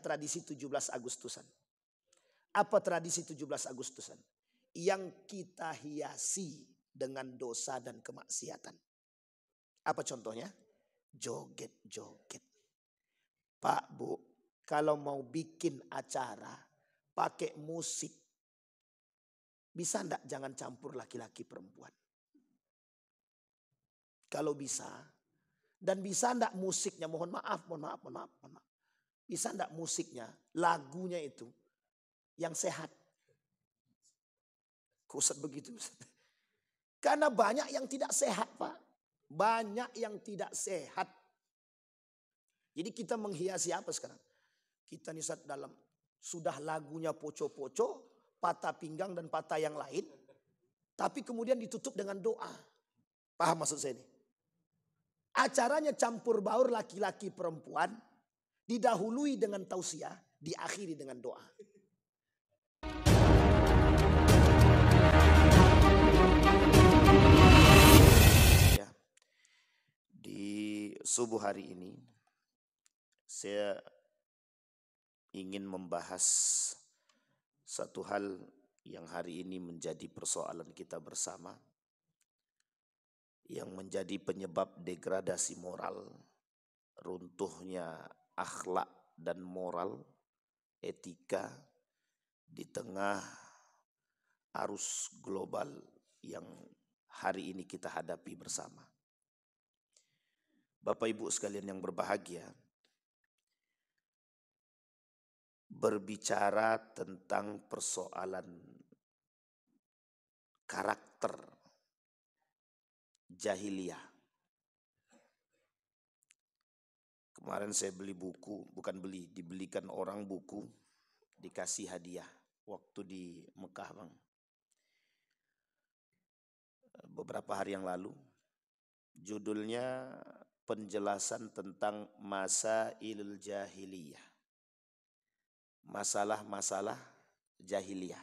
tradisi 17 Agustusan? Apa tradisi 17 Agustusan? Yang kita hiasi dengan dosa dan kemaksiatan. Apa contohnya? Joget-joget. Pak, Bu, kalau mau bikin acara pakai musik, bisa enggak jangan campur laki-laki perempuan? Kalau bisa, dan bisa enggak musiknya, mohon maaf. Bisa enggak musiknya, lagunya itu yang sehat? Kusat begitu. Karena banyak yang tidak sehat, Pak. Banyak yang tidak sehat. Jadi kita menghiasi apa sekarang? Kita nih saat dalam sudah lagunya poco-poco, patah pinggang dan patah yang lain. Tapi kemudian ditutup dengan doa. Paham maksud saya ini? Acaranya campur baur laki-laki perempuan, didahului dengan tausiah, diakhiri dengan doa. Ya. Di subuh hari ini saya ingin membahas satu hal yang hari ini menjadi persoalan kita bersama, yang menjadi penyebab degradasi moral, runtuhnya akhlak dan moral, etika di tengah arus global yang hari ini kita hadapi bersama. Bapak Ibu sekalian yang berbahagia, berbicara tentang persoalan karakter jahiliyah. Kemarin saya beli buku, bukan beli, dibelikan orang buku, dikasih hadiah waktu di Mekah, Bang. Beberapa hari yang lalu. Judulnya penjelasan tentang masailul jahiliyah. Masalah-masalah jahiliyah.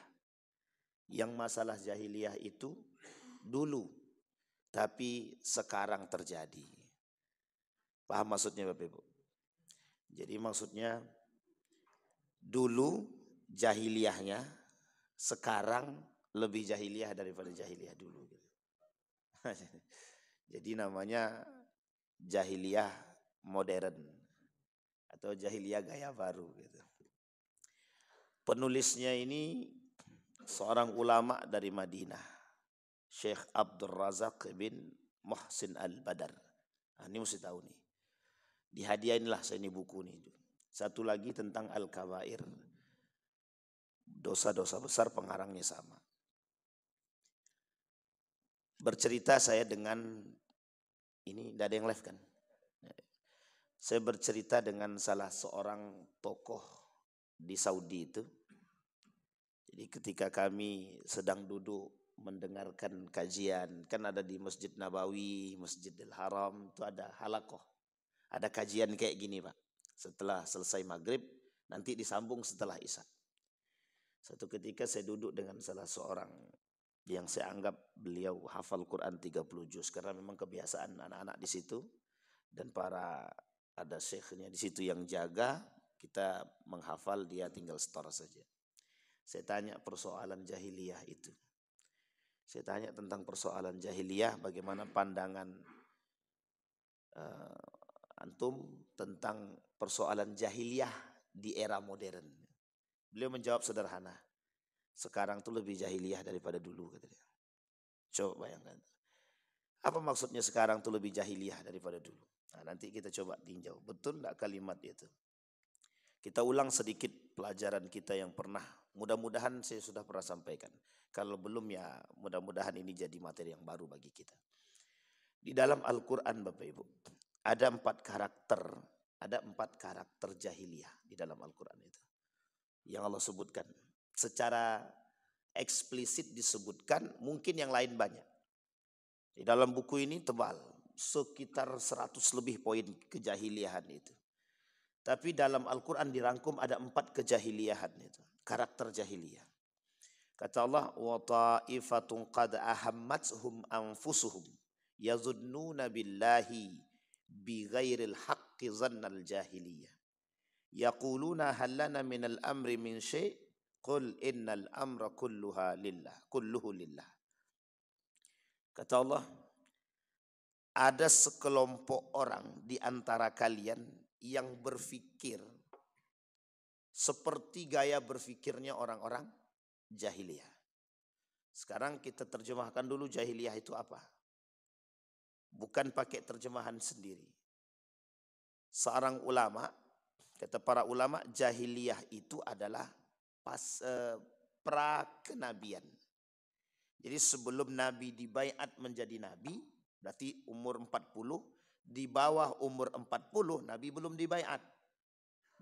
Yang masalah jahiliyah itu dulu, tapi sekarang terjadi. Paham maksudnya Bapak Ibu? Jadi maksudnya dulu jahiliyahnya, sekarang lebih jahiliyah daripada jahiliyah dulu. Jadi namanya jahiliyah modern atau jahiliyah gaya baru gitu. Penulisnya ini seorang ulama dari Madinah, Syekh Abdul Razak bin Muhsin Al-Badar. Nah, ini mesti tahu nih. Dihadiahinilah saya ini buku nih. Satu lagi tentang Al-Kabair. Dosa-dosa besar pengarangnya sama. Bercerita saya dengan, ini tidak ada yang live kan? Saya bercerita dengan salah seorang tokoh di Saudi itu. Jadi ketika kami sedang duduk mendengarkan kajian, kan ada di Masjid Nabawi, Masjidil Haram, itu ada halakoh. Ada kajian kayak gini Pak. Setelah selesai maghrib, nanti disambung setelah isya. Satu ketika saya duduk dengan salah seorang yang saya anggap beliau hafal Quran 30 juz. Karena memang kebiasaan anak-anak di situ. Dan ada syekhnya di situ yang jaga, kita menghafal, dia tinggal setor saja. Saya tanya persoalan jahiliyah itu. Saya tanya tentang persoalan jahiliyah, bagaimana pandangan antum tentang persoalan jahiliyah di era modern. Beliau menjawab sederhana, sekarang tuh lebih jahiliyah daripada dulu, kata dia. Coba bayangkan, apa maksudnya sekarang tuh lebih jahiliyah daripada dulu? Nah, nanti kita coba tinjau, betul enggak kalimat itu? Kita ulang sedikit pelajaran kita yang pernah, mudah-mudahan saya sudah pernah sampaikan. Kalau belum ya mudah-mudahan ini jadi materi yang baru bagi kita. Di dalam Al-Quran Bapak Ibu, ada 4 karakter jahiliyah di dalam Al-Quran itu. Yang Allah sebutkan. Secara eksplisit disebutkan, mungkin yang lain banyak. Di dalam buku ini tebal, sekitar 100 lebih poin kejahiliyahan itu. Tapi dalam Al-Quran dirangkum ada 4 kejahiliyahan itu. Karakter jahiliyah. Kata Allah, wa ta'ifatun qad ahammatuhum anfusuhum yazunnuna billahi bighairil haqqi zannal jahiliyah. Yaquluna hal lana minal amri min syai' qul innal amra kulluhu lillah. Kata Allah, ada sekelompok orang di antara kalian yang berpikir seperti gaya berpikirnya orang-orang jahiliyah. Sekarang kita terjemahkan dulu jahiliyah itu apa. Bukan pakai terjemahan sendiri. Seorang ulama, kata para ulama, jahiliyah itu adalah pra-kenabian. Jadi sebelum Nabi dibaiat menjadi Nabi, berarti umur 40, di bawah umur 40 Nabi belum dibaiat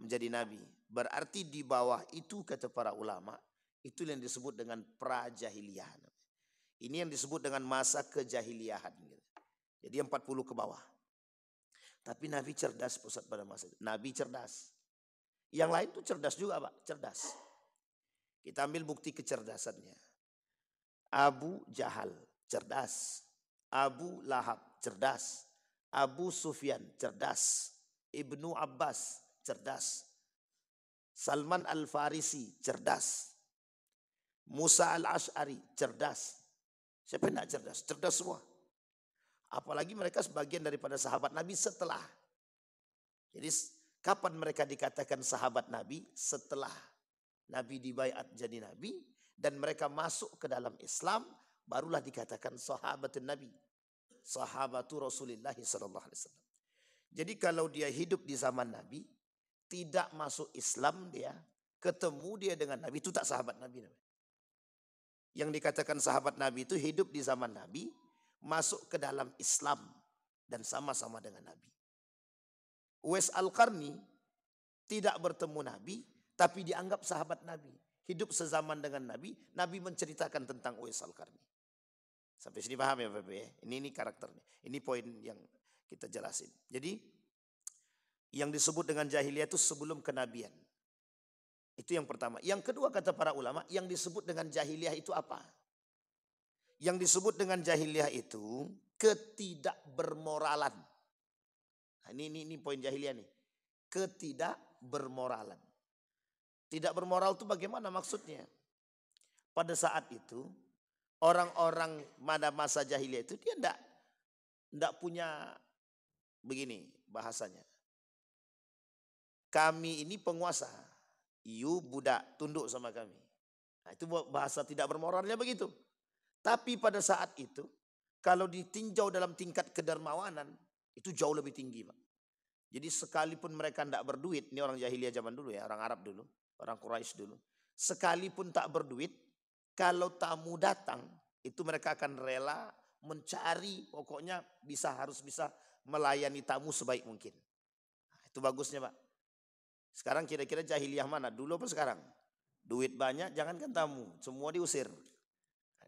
menjadi Nabi. Berarti di bawah itu kata para ulama, itu yang disebut dengan pra-jahiliyah. Ini yang disebut dengan masa kejahiliyahan. Jadi 40 ke bawah. Tapi Nabi cerdas pusat pada masa itu. Nabi cerdas. Yang lain tuh cerdas juga Pak, cerdas. Kita ambil bukti kecerdasannya. Abu Jahal, cerdas. Abu Lahab, cerdas. Abu Sufyan, cerdas. Ibnu Abbas, cerdas. Salman Al-Farisi, cerdas. Musa Al-Ash'ari, cerdas. Siapa yang tidak cerdas? Cerdas semua. Apalagi mereka sebagian daripada sahabat Nabi setelah. Jadi kapan mereka dikatakan sahabat Nabi? Setelah Nabi dibaiat jadi Nabi dan mereka masuk ke dalam Islam, barulah dikatakan sahabatun Nabi. Sahabatu Rasulullah sallallahu alaihi wasallam. Jadi kalau dia hidup di zaman Nabi, tidak masuk Islam dia, ketemu dia dengan Nabi, itu tak sahabat Nabi. Yang dikatakan sahabat Nabi itu hidup di zaman Nabi, masuk ke dalam Islam dan sama-sama dengan Nabi. Uwais Al-Qarni tidak bertemu Nabi, tapi dianggap sahabat Nabi. Hidup sezaman dengan Nabi, Nabi menceritakan tentang Uwais Al-Qarni. Sampai sini paham ya Bapak ya? Ini karakternya. Ini poin yang kita jelasin. Jadi yang disebut dengan jahiliyah itu sebelum kenabian. Itu yang pertama. Yang kedua kata para ulama, yang disebut dengan jahiliyah itu apa? Yang disebut dengan jahiliyah itu ketidakbermoralan. Nah, ini poin jahiliyah nih. Ketidakbermoralan. Tidak bermoral itu bagaimana maksudnya? Pada saat itu orang-orang pada masa jahiliyah itu dia enggak punya begini bahasanya. Kami ini penguasa, you budak tunduk sama kami. Nah, itu bahasa tidak bermoralnya begitu. Tapi pada saat itu, kalau ditinjau dalam tingkat kedermawanan, itu jauh lebih tinggi Pak. Jadi sekalipun mereka tidak berduit, ini orang jahiliyah zaman dulu ya, orang Arab dulu, orang Quraisy dulu. Sekalipun tak berduit, kalau tamu datang, itu mereka akan rela mencari, pokoknya harus bisa melayani tamu sebaik mungkin. Nah, itu bagusnya Pak. Sekarang kira-kira jahiliyah mana? Dulu apa sekarang? Duit banyak, jangankan tamu, semua diusir.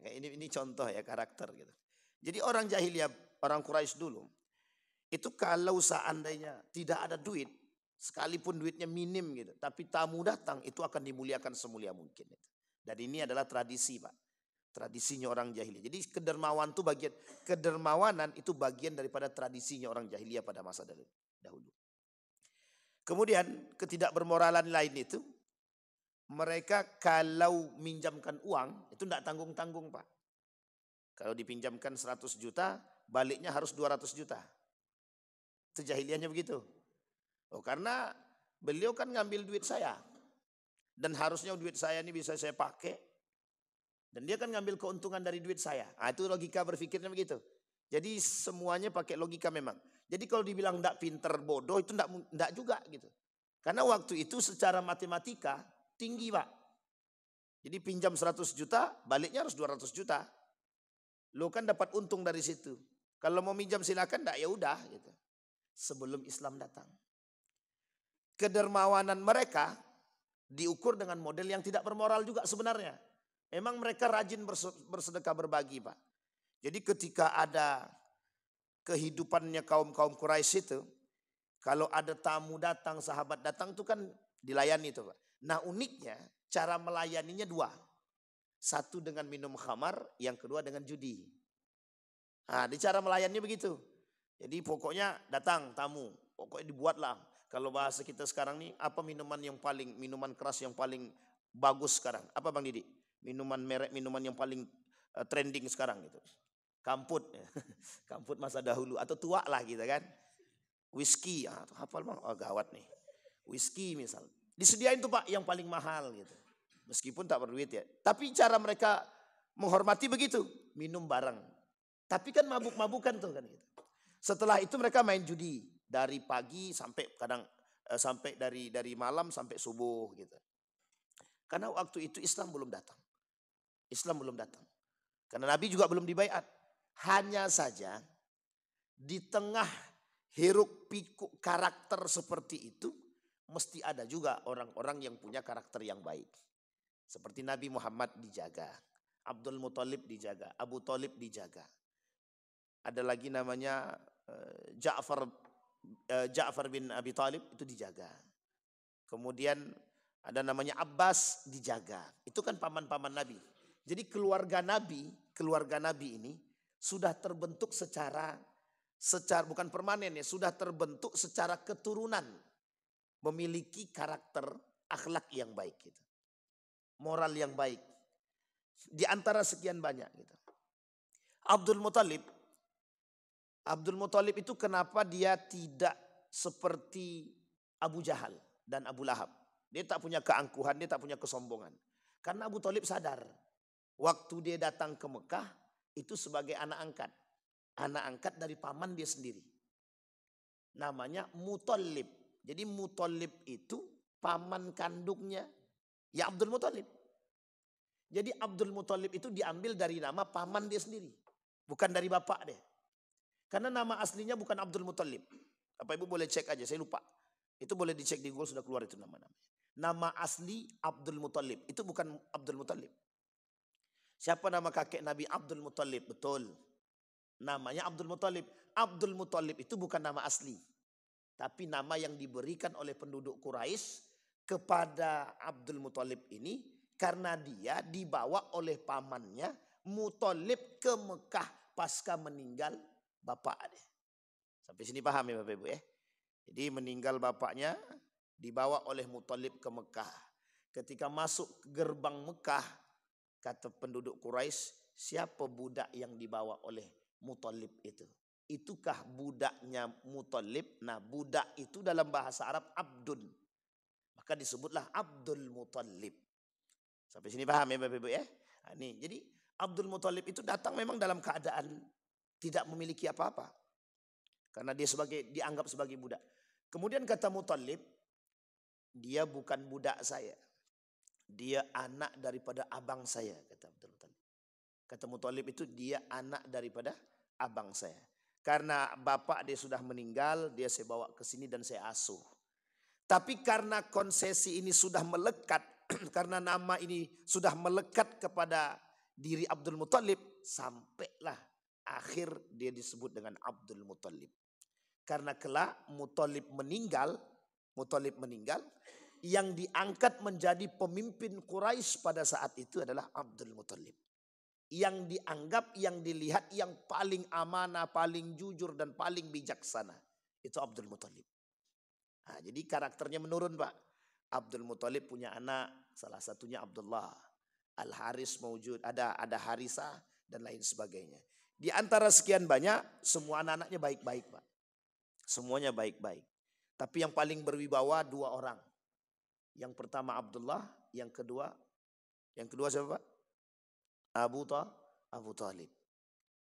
Ini contoh ya karakter gitu. Jadi orang jahiliyah, orang Quraisy dulu, itu kalau seandainya tidak ada duit, sekalipun duitnya minim gitu, tapi tamu datang itu akan dimuliakan semulia mungkin. Dan ini adalah tradisi Pak, tradisinya orang jahiliyah. Jadi kedermawanan itu bagian daripada tradisinya orang jahiliyah pada masa dahulu. Kemudian ketidakbermoralan lain itu, mereka kalau minjamkan uang itu tidak tanggung-tanggung Pak. Kalau dipinjamkan 100 juta, baliknya harus 200 juta. Itu jahiliyahnya begitu. Oh, karena beliau kan ngambil duit saya. Dan harusnya duit saya ini bisa saya pakai. Dan dia kan ngambil keuntungan dari duit saya. Nah, itu logika berpikirnya begitu. Jadi semuanya pakai logika memang. Jadi kalau dibilang tidak pinter bodoh itu tidak juga gitu. Karena waktu itu secara matematika tinggi Pak. Jadi pinjam 100 juta, baliknya harus 200 juta. Lo kan dapat untung dari situ. Kalau mau minjam silakan, enggak ya udah gitu. Sebelum Islam datang. Kedermawanan mereka diukur dengan model yang tidak bermoral juga sebenarnya. Memang mereka rajin bersedekah berbagi Pak. Jadi ketika ada kehidupannya kaum-kaum Quraisy itu, kalau ada tamu datang, sahabat datang itu kan dilayani itu Pak. Nah uniknya cara melayaninya dua. Satu dengan minum khamar, yang kedua dengan judi. Nah di cara melayaninya begitu. Jadi pokoknya datang tamu, pokoknya dibuatlah. kalau bahasa kita sekarang nih, apa minuman keras yang paling bagus sekarang? Apa Bang Didi? Minuman yang paling trending sekarang gitu. Kamput. Kamput masa dahulu atau tua lah gitu kan. Whisky, hafal Bang? Oh gawat nih. Whisky misal. Disediain tuh Pak yang paling mahal gitu. Meskipun tak berduit ya. Tapi cara mereka menghormati begitu. Minum bareng. Tapi kan mabuk-mabukan tuh kan gitu. Setelah itu mereka main judi. Dari pagi sampai sampai dari malam sampai subuh gitu. Karena waktu itu Islam belum datang. Karena Nabi juga belum dibaiat. Hanya saja di tengah hiruk pikuk karakter seperti itu, mesti ada juga orang-orang yang punya karakter yang baik. Seperti Nabi Muhammad dijaga, Abdul Muthalib dijaga, Abu Thalib dijaga. Ada lagi namanya Ja'far bin Abi Thalib itu dijaga. Kemudian ada namanya Abbas dijaga. Itu kan paman-paman Nabi. Jadi keluarga Nabi ini sudah terbentuk secara bukan permanen ya, sudah terbentuk secara keturunan. Memiliki karakter akhlak yang baik gitu. Moral yang baik. Di antara sekian banyak gitu. Abdul Muthalib itu kenapa dia tidak seperti Abu Jahal dan Abu Lahab. Dia tak punya keangkuhan, dia tak punya kesombongan. Karena Abu Thalib sadar. Waktu dia datang ke Mekah itu sebagai anak angkat. Anak angkat dari paman dia sendiri. Namanya Muthalib. Jadi Muthalib itu paman kandungnya ya Abdul Muthalib. Jadi Abdul Muthalib itu diambil dari nama paman dia sendiri. Bukan dari bapak dia. Karena nama aslinya bukan Abdul Muthalib. Bapak Ibu boleh cek aja, saya lupa. Itu boleh dicek di Google, sudah keluar itu nama-nama. Nama asli Abdul Muthalib, itu bukan Abdul Muthalib. Siapa nama kakek Nabi? Abdul Muthalib, betul. Namanya Abdul Muthalib. Abdul Muthalib itu bukan nama asli. Tapi nama yang diberikan oleh penduduk Quraisy kepada Abdul Muthalib ini karena dia dibawa oleh pamannya Muthalib ke Mekah pasca meninggal bapak dia. Sampai sini paham ya Bapak Ibu ya? Jadi meninggal bapaknya dibawa oleh Muthalib ke Mekah. Ketika masuk ke gerbang Mekah, kata penduduk Quraisy, siapa budak yang dibawa oleh Muthalib itu? Itukah budaknya Muthalib? Nah, budak itu dalam bahasa Arab abdun. Maka disebutlah Abdul Muthalib. Sampai sini paham ya Bapak Ibu ya? Nah, ini, jadi Abdul Muthalib itu datang memang dalam keadaan tidak memiliki apa-apa. Karena dia dianggap sebagai budak. Kemudian kata Muthalib, dia bukan budak saya. Dia anak daripada abang saya, kata Abdul Muthalib. Kata Muthalib itu dia anak daripada abang saya. Karena bapak dia sudah meninggal, dia saya bawa ke sini dan saya asuh. Tapi karena konsesi ini sudah melekat, karena nama ini sudah melekat kepada diri Abdul Muthalib, sampailah akhir dia disebut dengan Abdul Muthalib. Karena kelak Muthalib meninggal, yang diangkat menjadi pemimpin Quraisy pada saat itu adalah Abdul Muthalib. Yang dianggap, yang dilihat yang paling amanah, paling jujur dan paling bijaksana. Itu Abdul Muthalib. Nah, jadi karakternya menurun Pak. Abdul Muthalib punya anak, salah satunya Abdullah. Al-Haris mawjud, ada Harisah dan lain sebagainya. Di antara sekian banyak, semua anak-anaknya baik-baik Pak. Semuanya baik-baik. Tapi yang paling berwibawa 2 orang. Yang pertama Abdullah, yang kedua siapa Pak? Abu Thalib.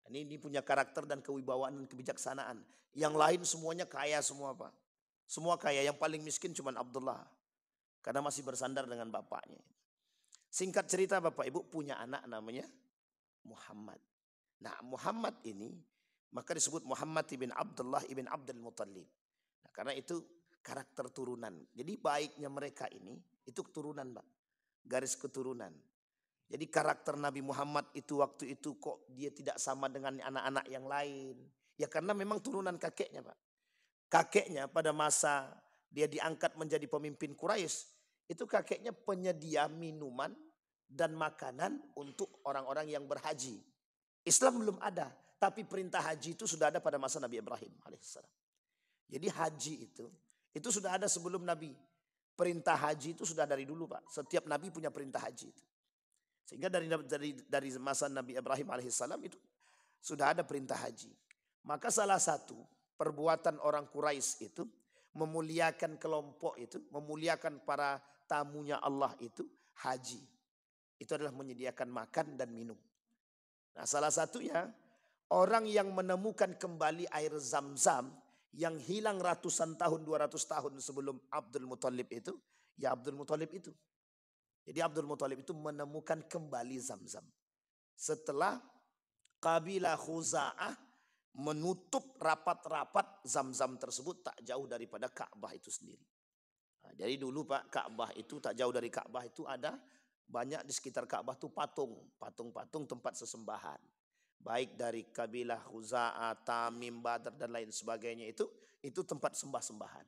Ini punya karakter dan kewibawaan dan kebijaksanaan. Yang lain semuanya kaya semua Pak. Semua kaya, yang paling miskin cuma Abdullah. Karena masih bersandar dengan bapaknya. Singkat cerita Bapak Ibu punya anak namanya Muhammad. Nah Muhammad ini maka disebut Muhammad ibn Abdullah ibn Abdul Muthalib. Nah, karena itu karakter turunan. Jadi baiknya mereka ini itu keturunan Pak. Garis keturunan. Jadi karakter Nabi Muhammad itu waktu itu kok dia tidak sama dengan anak-anak yang lain. Ya karena memang turunan kakeknya Pak. Kakeknya pada masa dia diangkat menjadi pemimpin Quraisy, itu kakeknya penyedia minuman dan makanan untuk orang-orang yang berhaji. Islam belum ada, tapi perintah haji itu sudah ada pada masa Nabi Ibrahim alaihissalam. Jadi haji Itu sudah ada sebelum Nabi. Perintah haji itu sudah dari dulu Pak. Setiap Nabi punya perintah haji itu. Sehingga dari masa Nabi Ibrahim alaihissalam itu sudah ada perintah haji. Maka salah satu perbuatan orang Quraisy itu memuliakan kelompok itu, memuliakan para tamunya Allah itu haji. Itu adalah menyediakan makan dan minum. Nah, salah satunya orang yang menemukan kembali air Zam-Zam yang hilang ratusan tahun, 200 tahun sebelum Abdul Muthalib itu, ya Abdul Muthalib itu. Jadi Abdul Muthalib itu menemukan kembali Zam-Zam. Setelah kabilah Khuza'ah menutup rapat-rapat Zam-Zam tersebut tak jauh daripada Ka'bah itu sendiri. Nah, jadi dulu Pak, Ka'bah itu tak jauh dari Ka'bah itu ada banyak di sekitar Ka'bah itu patung-patung tempat sesembahan. Baik dari kabilah Khuza'ah, Tamim, Badr dan lain sebagainya itu tempat sembah-sembahan.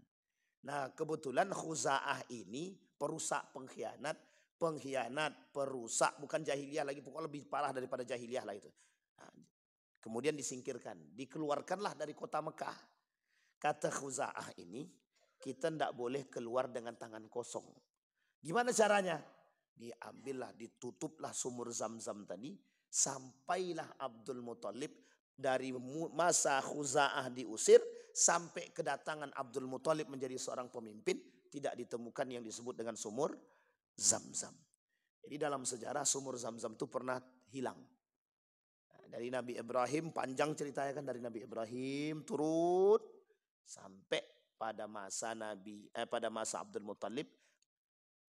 Nah, kebetulan Khuza'ah ini perusak, pengkhianat, perusak, bukan jahiliyah lagi, pokoknya lebih parah daripada jahiliyah lah itu. Nah, kemudian disingkirkan, dikeluarkanlah dari kota Mekah. Kata Khuza'ah ini, kita tidak boleh keluar dengan tangan kosong. Gimana caranya? Diambillah, ditutuplah sumur Zam-Zam tadi, sampailah Abdul Muthalib dari masa Khuza'ah diusir sampai kedatangan Abdul Muthalib menjadi seorang pemimpin, tidak ditemukan yang disebut dengan sumur Zam-Zam. Jadi dalam sejarah sumur Zam-Zam itu pernah hilang. Nah, dari Nabi Ibrahim, panjang ceritanya kan, dari Nabi Ibrahim turun sampai pada masa Abdul Muthalib,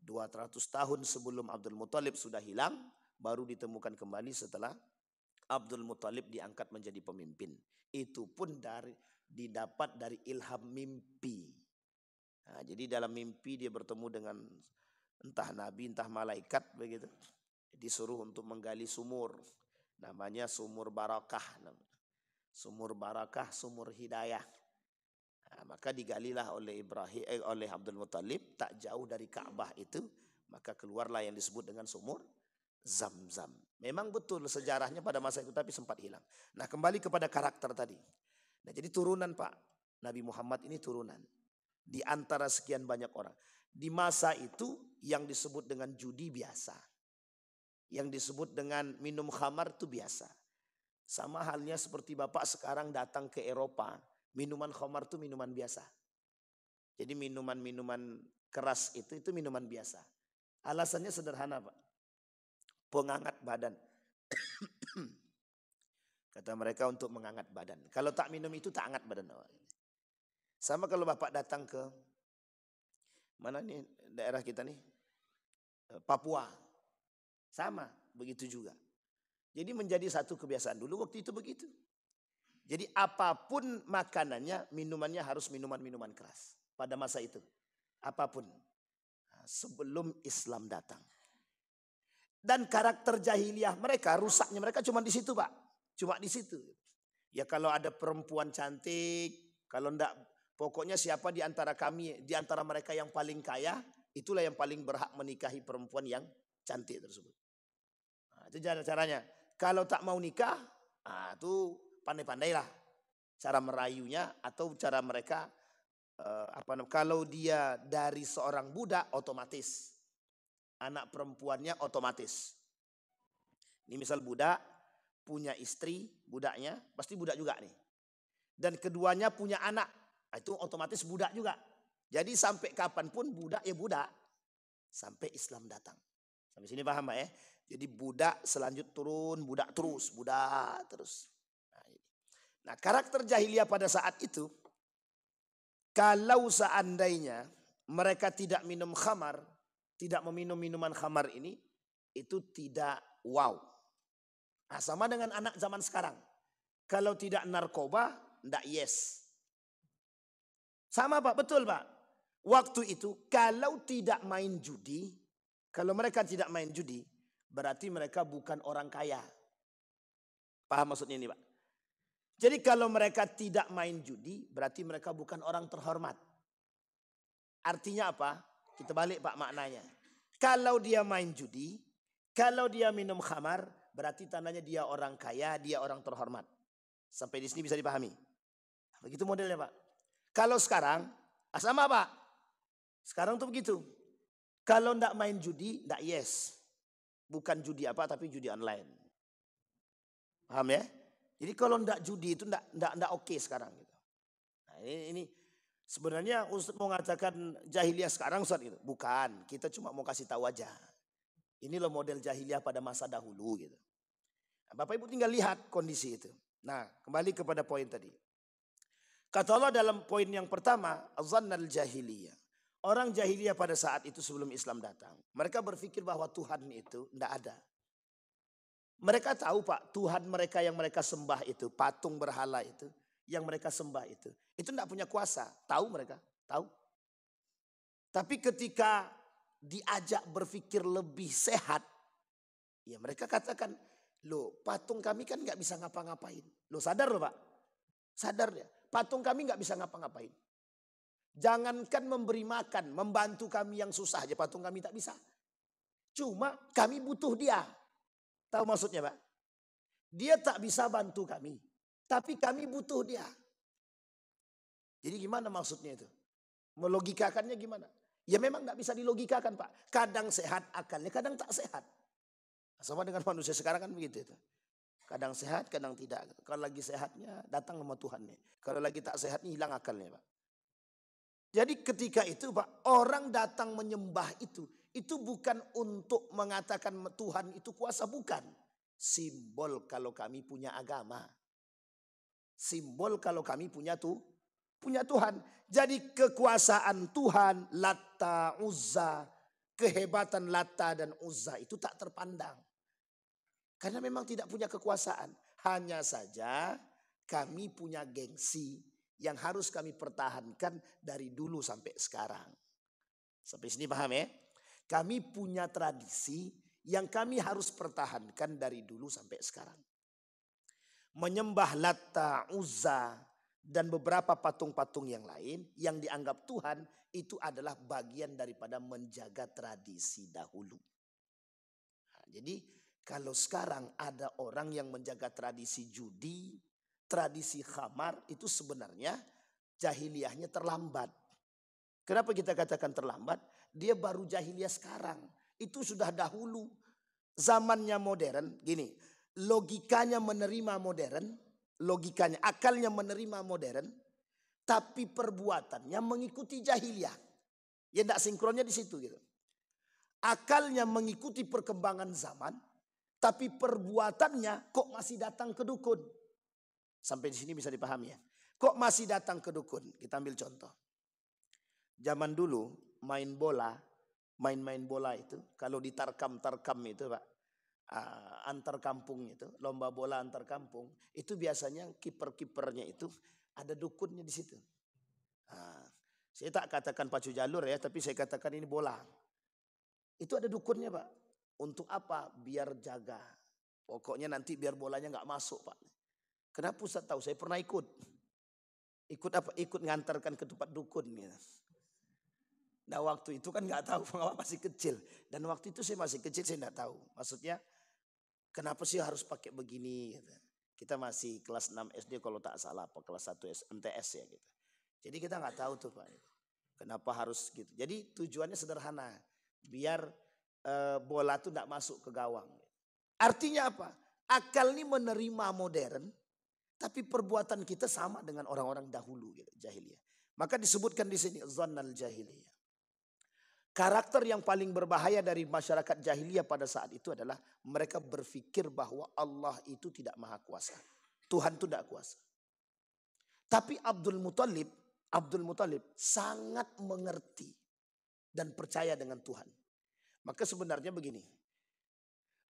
200 tahun sebelum Abdul Muthalib sudah hilang, baru ditemukan kembali setelah Abdul Muthalib diangkat menjadi pemimpin. Itu pun didapat dari ilham mimpi. Nah, jadi dalam mimpi dia bertemu dengan entah nabi, entah malaikat begitu. Disuruh untuk menggali sumur. Namanya sumur barakah. Sumur barakah, sumur hidayah. Nah, maka digalilah oleh Abdul Muthalib tak jauh dari Ka'bah itu, maka keluarlah yang disebut dengan sumur Zam-Zam. Memang betul sejarahnya pada masa itu tapi sempat hilang. Nah, kembali kepada karakter tadi. Nah, jadi turunan Pak, Nabi Muhammad ini turunan di antara sekian banyak orang. Di masa itu yang disebut dengan judi biasa. Yang disebut dengan minum khamar itu biasa. Sama halnya seperti Bapak sekarang datang ke Eropa, minuman khamar itu minuman biasa. Jadi minuman-minuman keras itu minuman biasa. Alasannya sederhana Pak. Penghangat badan. Kata mereka untuk menghangat badan. Kalau tak minum itu tak hangat badan. Sama kalau Bapak datang ke mana nih daerah kita nih? Papua. Sama, begitu juga. Jadi menjadi satu kebiasaan dulu waktu itu begitu. Jadi apapun makanannya, minumannya harus minuman-minuman keras pada masa itu. Apapun. Sebelum Islam datang. Dan karakter jahiliyah mereka, rusaknya mereka cuma di situ Pak. Cuma di situ. Ya kalau ada perempuan cantik, kalau enggak, pokoknya siapa di antara kami, di antara mereka yang paling kaya, itulah yang paling berhak menikahi perempuan yang cantik tersebut. Nah, itu caranya. Kalau tak mau nikah, itu pandai-pandailah cara merayunya atau cara mereka kalau dia dari seorang budak otomatis. Anak perempuannya otomatis. Ini misal budak punya istri, budaknya pasti budak juga nih. Dan keduanya punya anak, itu otomatis budak juga. Jadi sampai kapanpun budak ya budak. Sampai Islam datang. Sampai sini paham Pak ya? Jadi budak selanjut turun, budak terus, budak terus. Nah, karakter jahiliyah pada saat itu, kalau seandainya mereka tidak minum khamar, tidak meminum minuman khamar ini, itu tidak wow. Nah, sama dengan anak zaman sekarang. Kalau tidak narkoba, tidak yes. Sama Pak, betul Pak. Waktu itu kalau tidak main judi, kalau mereka tidak main judi, berarti mereka bukan orang kaya. Paham maksudnya ini Pak? Jadi kalau mereka tidak main judi, berarti mereka bukan orang terhormat. Artinya apa? Kita balik Pak maknanya. Kalau dia main judi, kalau dia minum khamar, berarti tandanya dia orang kaya, dia orang terhormat. Sampai di sini bisa dipahami. Begitu modelnya Pak. Kalau sekarang, Sama Pak. Sekarang tuh begitu. Kalau ndak main judi, ndak yes. Bukan judi apa, tapi judi online. Paham ya? Jadi kalau ndak judi itu ndak oke sekarang. Gitu. Nah, ini sebenarnya Ustaz mau mengatakan jahiliyah sekarang Ustaz itu. Bukan, kita cuma mau kasih tahu aja. Ini loh model jahiliyah pada masa dahulu gitu. Nah, Bapak Ibu tinggal lihat kondisi itu. Nah, kembali kepada poin tadi. Kata Allah dalam poin yang pertama, azannal jahiliyah. Orang jahiliyah pada saat itu sebelum Islam datang, mereka berpikir bahwa Tuhan itu tidak ada. Mereka tahu Pak, Tuhan mereka yang mereka sembah itu, patung berhala itu, yang mereka sembah itu tidak punya kuasa. Tahu mereka, tahu. Tapi ketika diajak berpikir lebih sehat, ya mereka katakan, loh patung kami kan nggak bisa ngapa-ngapain. Loh sadar loh Pak, sadar ya. Patung kami nggak bisa ngapa-ngapain. Jangankan memberi makan, membantu kami yang susah aja patung kami tak bisa. Cuma kami butuh dia. Tahu maksudnya Pak? Dia tak bisa bantu kami. Tapi kami butuh dia. Jadi gimana maksudnya itu? Melogikakannya gimana? Ya memang nggak bisa dilogikakan Pak. Kadang sehat akalnya, kadang tak sehat. Sama dengan manusia sekarang kan begitu itu. Kadang sehat, kadang tidak. Kalau lagi sehatnya datang sama Tuhannya. Kalau lagi tak sehatnya hilang akalnya Pak. Jadi ketika itu Pak, orang datang menyembah itu bukan untuk mengatakan Tuhan itu kuasa, bukan. Simbol kalau kami punya agama. Simbol kalau kami punya Tuhan. Jadi kekuasaan Tuhan, Latta, Uzza, kehebatan Latta dan Uzza itu tak terpandang. Karena memang tidak punya kekuasaan. Hanya saja kami punya gengsi yang harus kami pertahankan dari dulu sampai sekarang. Sampai sini paham ya? Kami punya tradisi yang kami harus pertahankan dari dulu sampai sekarang. Menyembah Latta, Uzza, dan beberapa patung-patung yang lain yang dianggap Tuhan itu adalah bagian daripada menjaga tradisi dahulu. Nah, jadi kalau sekarang ada orang yang menjaga tradisi judi, tradisi khamar, itu sebenarnya jahiliyahnya terlambat. Kenapa kita katakan terlambat? Dia baru jahiliyah sekarang. Itu sudah dahulu. Zamannya modern, gini, logikanya menerima modern, logikanya, akalnya menerima modern, tapi perbuatannya mengikuti jahiliyah. Ya tidak sinkronnya di situ gitu. Akalnya mengikuti perkembangan zaman, tapi perbuatannya kok masih datang ke dukun. Sampai di sini bisa dipahami ya. Kok masih datang ke dukun? Kita ambil contoh. Zaman dulu main bola itu kalau di tarkam itu Pak, antar kampung itu, lomba bola antar kampung, itu biasanya kiper-kipernya itu ada dukunnya di situ. Saya tak katakan pacu jalur ya, tapi saya katakan ini bola. Itu ada dukunnya Pak. Untuk apa? Biar jaga. Pokoknya nanti biar bolanya nggak masuk Pak. Kenapa Ustaz tahu? Saya pernah ikut. Ikut apa? Ikut ngantarkan ke tempat dukun. Ya. Nah waktu itu kan nggak tahu, masih kecil. Dan waktu itu saya masih kecil, saya nggak tahu. Maksudnya kenapa sih harus pakai begini? Gitu. Kita masih kelas 6 SD kalau tak salah, apa kelas 1 MTS ya gitu. Jadi kita nggak tahu tuh Pak. Kenapa harus gitu. Jadi tujuannya sederhana. Biar bola tuh tidak masuk ke gawang. Artinya apa? Akal ini menerima modern, tapi perbuatan kita sama dengan orang-orang dahulu gitu, jahiliyah. Maka disebutkan di sini zannal jahiliyah. Karakter yang paling berbahaya dari masyarakat jahiliyah pada saat itu adalah mereka berpikir bahwa Allah itu tidak maha kuasa. Tuhan itu tidak kuasa. Tapi Abdul Muthalib sangat mengerti dan percaya dengan Tuhan. Maka sebenarnya begini,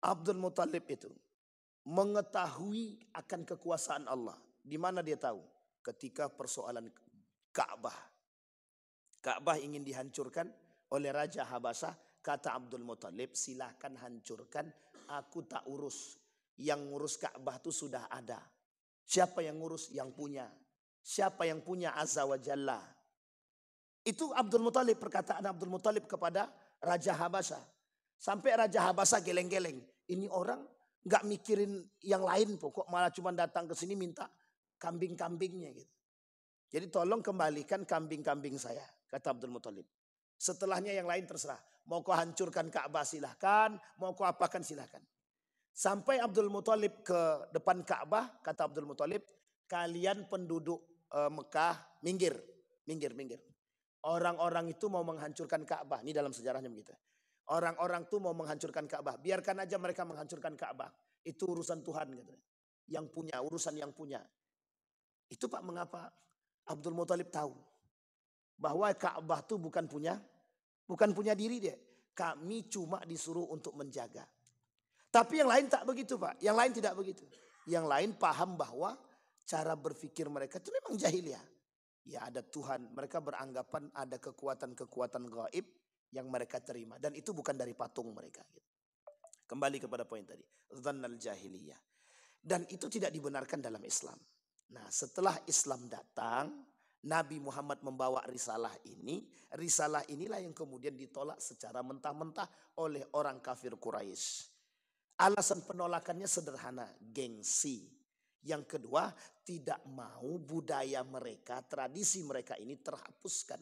Abdul Muthalib itu mengetahui akan kekuasaan Allah. Di mana dia tahu? Ketika persoalan Ka'bah. Ka'bah ingin dihancurkan oleh Raja Habasah. Kata Abdul Muthalib, silahkan hancurkan, aku tak urus. Yang ngurus Ka'bah itu sudah ada. Siapa yang ngurus? Yang punya. Siapa yang punya? Azza wa Jalla. Itu Abdul Muthalib, perkataan Abdul Muthalib kepada Raja Habasah. Sampai Raja Habasah geleng-geleng. Ini orang gak mikirin yang lain kok malah cuma datang ke sini minta kambing-kambingnya gitu. Jadi tolong kembalikan kambing-kambing saya, kata Abdul Muthalib. Setelahnya yang lain terserah. Mau kau hancurkan Ka'bah silahkan, mau kau apakan silahkan. Sampai Abdul Muthalib ke depan Ka'bah, kata Abdul Muthalib, kalian penduduk Mekah, minggir. Orang-orang itu mau menghancurkan Ka'bah. Ini dalam sejarahnya begitu. Orang-orang itu mau menghancurkan Ka'bah. Biarkan aja mereka menghancurkan Ka'bah. Itu urusan Tuhan gitu. Yang punya, urusan yang punya. Itu Pak mengapa Abdul Muthalib tahu bahwa Ka'bah itu bukan punya diri dia. Kami cuma disuruh untuk menjaga. Tapi yang lain tak begitu Pak. Yang lain tidak begitu. Yang lain paham bahwa cara berpikir mereka itu memang jahiliyah. Ya ada Tuhan. Mereka beranggapan ada kekuatan-kekuatan gaib yang mereka terima. Dan itu bukan dari patung mereka. Kembali kepada poin tadi. Dhannal jahiliyah. Dan itu tidak dibenarkan dalam Islam. Nah setelah Islam datang, Nabi Muhammad membawa risalah ini. Risalah inilah yang kemudian ditolak secara mentah-mentah oleh orang kafir Quraisy. Alasan penolakannya sederhana, gengsi. Yang kedua, tidak mau budaya mereka, tradisi mereka ini terhapuskan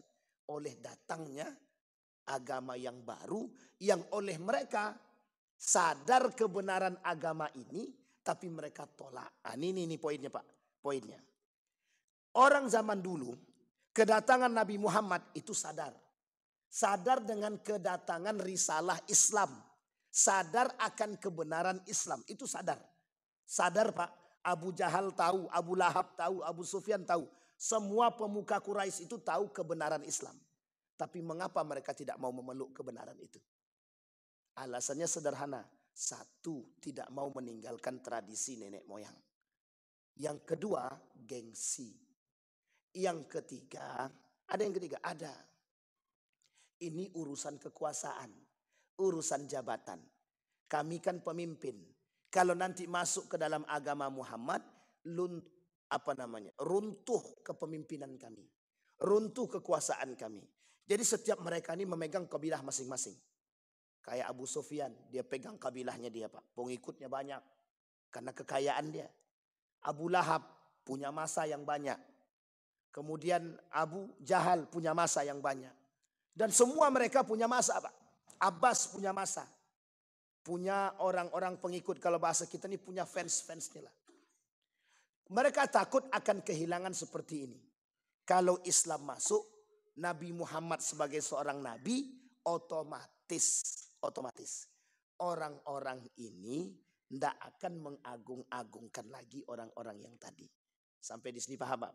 oleh datangnya agama yang baru yang oleh mereka sadar kebenaran agama ini tapi mereka tolak. Ini poinnya Pak, poinnya. Orang zaman dulu kedatangan Nabi Muhammad itu sadar. Sadar dengan kedatangan risalah Islam. Sadar akan kebenaran Islam, itu sadar. Sadar Pak. Abu Jahal tahu, Abu Lahab tahu, Abu Sufyan tahu. Semua pemuka Quraisy itu tahu kebenaran Islam. Tapi mengapa mereka tidak mau memeluk kebenaran itu? Alasannya sederhana. Satu, tidak mau meninggalkan tradisi nenek moyang. Yang kedua, gengsi. Yang ketiga, ada. Ini urusan kekuasaan, urusan jabatan. Kami kan pemimpin. Kalau nanti masuk ke dalam agama Muhammad, runtuh kepemimpinan kami. Runtuh kekuasaan kami. Jadi setiap mereka ini memegang kabilah masing-masing. Kayak Abu Sufyan, dia pegang kabilahnya dia Pak. Pengikutnya banyak. Karena kekayaan dia. Abu Lahab punya masa yang banyak. Kemudian Abu Jahal punya masa yang banyak. Dan semua mereka punya masa Pak. Abbas punya masa. Punya orang-orang pengikut, kalau bahasa kita ini punya fans-fansnya lah. Mereka takut akan kehilangan seperti ini. Kalau Islam masuk, Nabi Muhammad sebagai seorang nabi, otomatis orang-orang ini tidak akan mengagung-agungkan lagi orang-orang yang tadi. Sampai di sini paham Pak?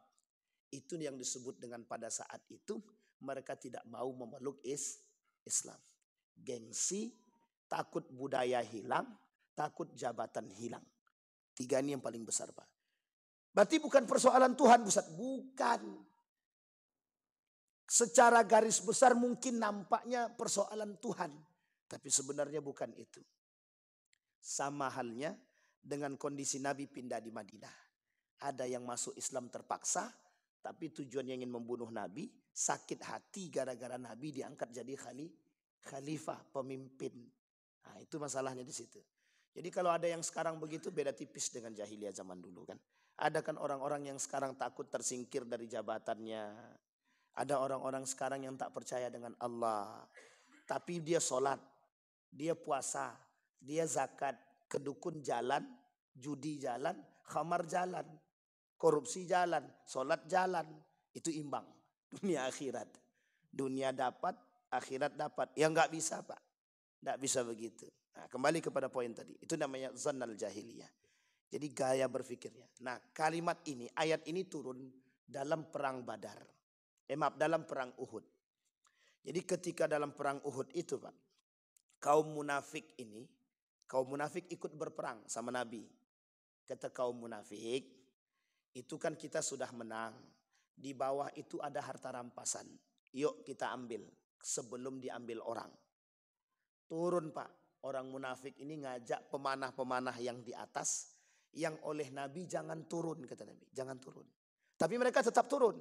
Itu yang disebut dengan pada saat itu mereka tidak mau memeluk Islam. Gengsi, takut budaya hilang, takut jabatan hilang. 3 ini yang paling besar Pak. Berarti bukan persoalan Tuhan Ustaz, bukan. Secara garis besar mungkin nampaknya persoalan Tuhan. Tapi sebenarnya bukan itu. Sama halnya dengan kondisi Nabi pindah di Madinah. Ada yang masuk Islam terpaksa, tapi tujuannya ingin membunuh Nabi. Sakit hati gara-gara Nabi diangkat jadi khalifah, pemimpin. Nah, itu masalahnya di situ. Jadi kalau ada yang sekarang begitu beda tipis dengan jahiliyah zaman dulu kan. Ada kan orang-orang yang sekarang takut tersingkir dari jabatannya. Ada orang-orang sekarang yang tak percaya dengan Allah. Tapi dia sholat, dia puasa, dia zakat, kedukun jalan, judi jalan, khamar jalan, korupsi jalan, sholat jalan. Itu imbang. Dunia akhirat. Dunia dapat, akhirat dapat. Ya nggak bisa Pak. Tidak bisa begitu. Nah, kembali kepada poin tadi. Itu namanya zannal jahiliyah. Jadi gaya berpikirnya. Nah kalimat ini, ayat ini turun dalam perang Badar. Dalam perang Uhud. Jadi ketika dalam perang Uhud itu Pak. Kaum munafik ikut berperang sama Nabi. Kata kaum munafik, itu kan kita sudah menang. Di bawah itu ada harta rampasan. Yuk kita ambil sebelum diambil orang. Turun Pak, orang munafik ini ngajak pemanah-pemanah yang di atas, yang oleh Nabi jangan turun, kata Nabi, jangan turun. Tapi mereka tetap turun.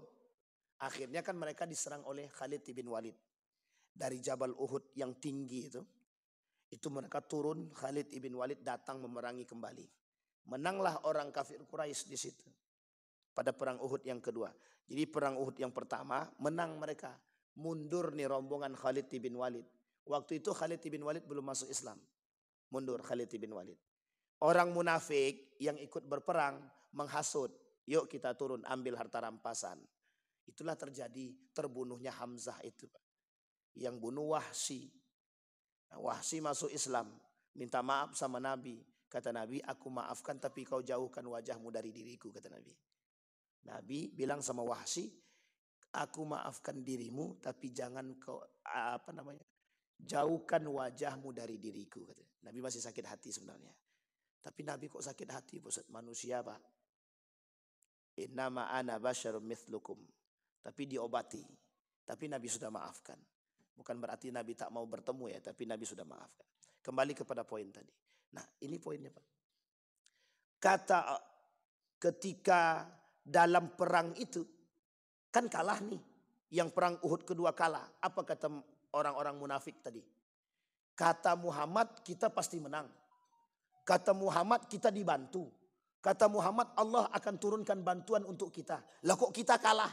Akhirnya kan mereka diserang oleh Khalid bin Walid. Dari Jabal Uhud yang tinggi itu mereka turun, Khalid bin Walid datang memerangi kembali. Menanglah orang kafir Quraisy di situ. pada perang Uhud yang kedua. Jadi perang Uhud yang pertama menang mereka. Mundur nih rombongan Khalid bin Walid. Waktu itu Khalid bin Walid belum masuk Islam. Mundur Khalid bin Walid. Orang munafik yang ikut berperang menghasut. Yuk kita turun ambil harta rampasan. Itulah terjadi terbunuhnya Hamzah itu. Yang bunuh Wahsy. Wahsy masuk Islam. Minta maaf sama Nabi. Kata Nabi, aku maafkan tapi kau jauhkan wajahmu dari diriku, kata Nabi. Nabi bilang sama Wahsy, aku maafkan dirimu tapi jangan kau jauhkan wajahmu dari diriku, kata. Nabi masih sakit hati sebenarnya. Tapi Nabi kok sakit hati, Ustaz? Manusia, Pak. Innama ana basyarum mithlukum. Tapi diobati. Tapi Nabi sudah maafkan. Bukan berarti Nabi tak mau bertemu ya, tapi Nabi sudah maafkan. Kembali kepada poin tadi. Nah, ini poinnya, Pak. Kata ketika dalam perang itu kan kalah nih. Yang perang Uhud kedua kalah. Apa kata orang-orang munafik tadi? Kata Muhammad kita pasti menang. Kata Muhammad kita dibantu. Kata Muhammad Allah akan turunkan bantuan untuk kita. Lah kok kita kalah?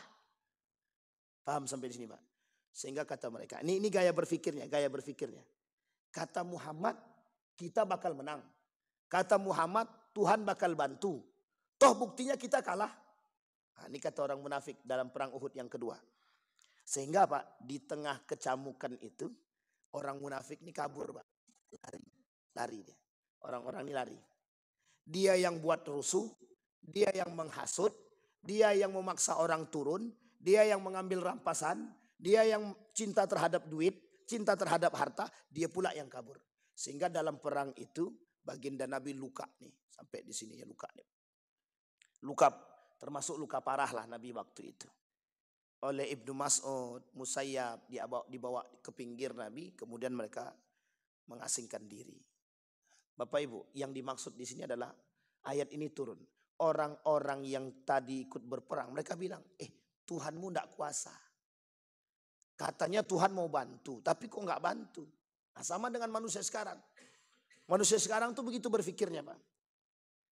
Paham sampai di sini, Pak? Sehingga kata mereka, ini gaya berpikirnya. Kata Muhammad kita bakal menang. Kata Muhammad Tuhan bakal bantu. Toh buktinya kita kalah. Nah, ini kata orang munafik dalam perang Uhud yang kedua. Sehingga Pak, di tengah kecamukan itu orang munafik ini kabur, Pak. Lari dia. Orang-orang ini lari. Dia yang buat rusuh, dia yang menghasut, dia yang memaksa orang turun, dia yang mengambil rampasan, dia yang cinta terhadap duit, cinta terhadap harta, dia pula yang kabur. Sehingga dalam perang itu baginda Nabi luka nih, sampai di sini ya luka nih. Luka, termasuk luka parah lah Nabi waktu itu. Oleh Ibnu Mas'ud, Musayyab dibawa ke pinggir Nabi, kemudian mereka mengasingkan diri. Bapak Ibu, yang dimaksud di sini adalah ayat ini turun. Orang-orang yang tadi ikut berperang, mereka bilang, Tuhanmu tidak kuasa. Katanya Tuhan mau bantu, tapi kok nggak bantu. Nah, sama dengan manusia sekarang. Manusia sekarang tuh begitu berpikirnya, Pak.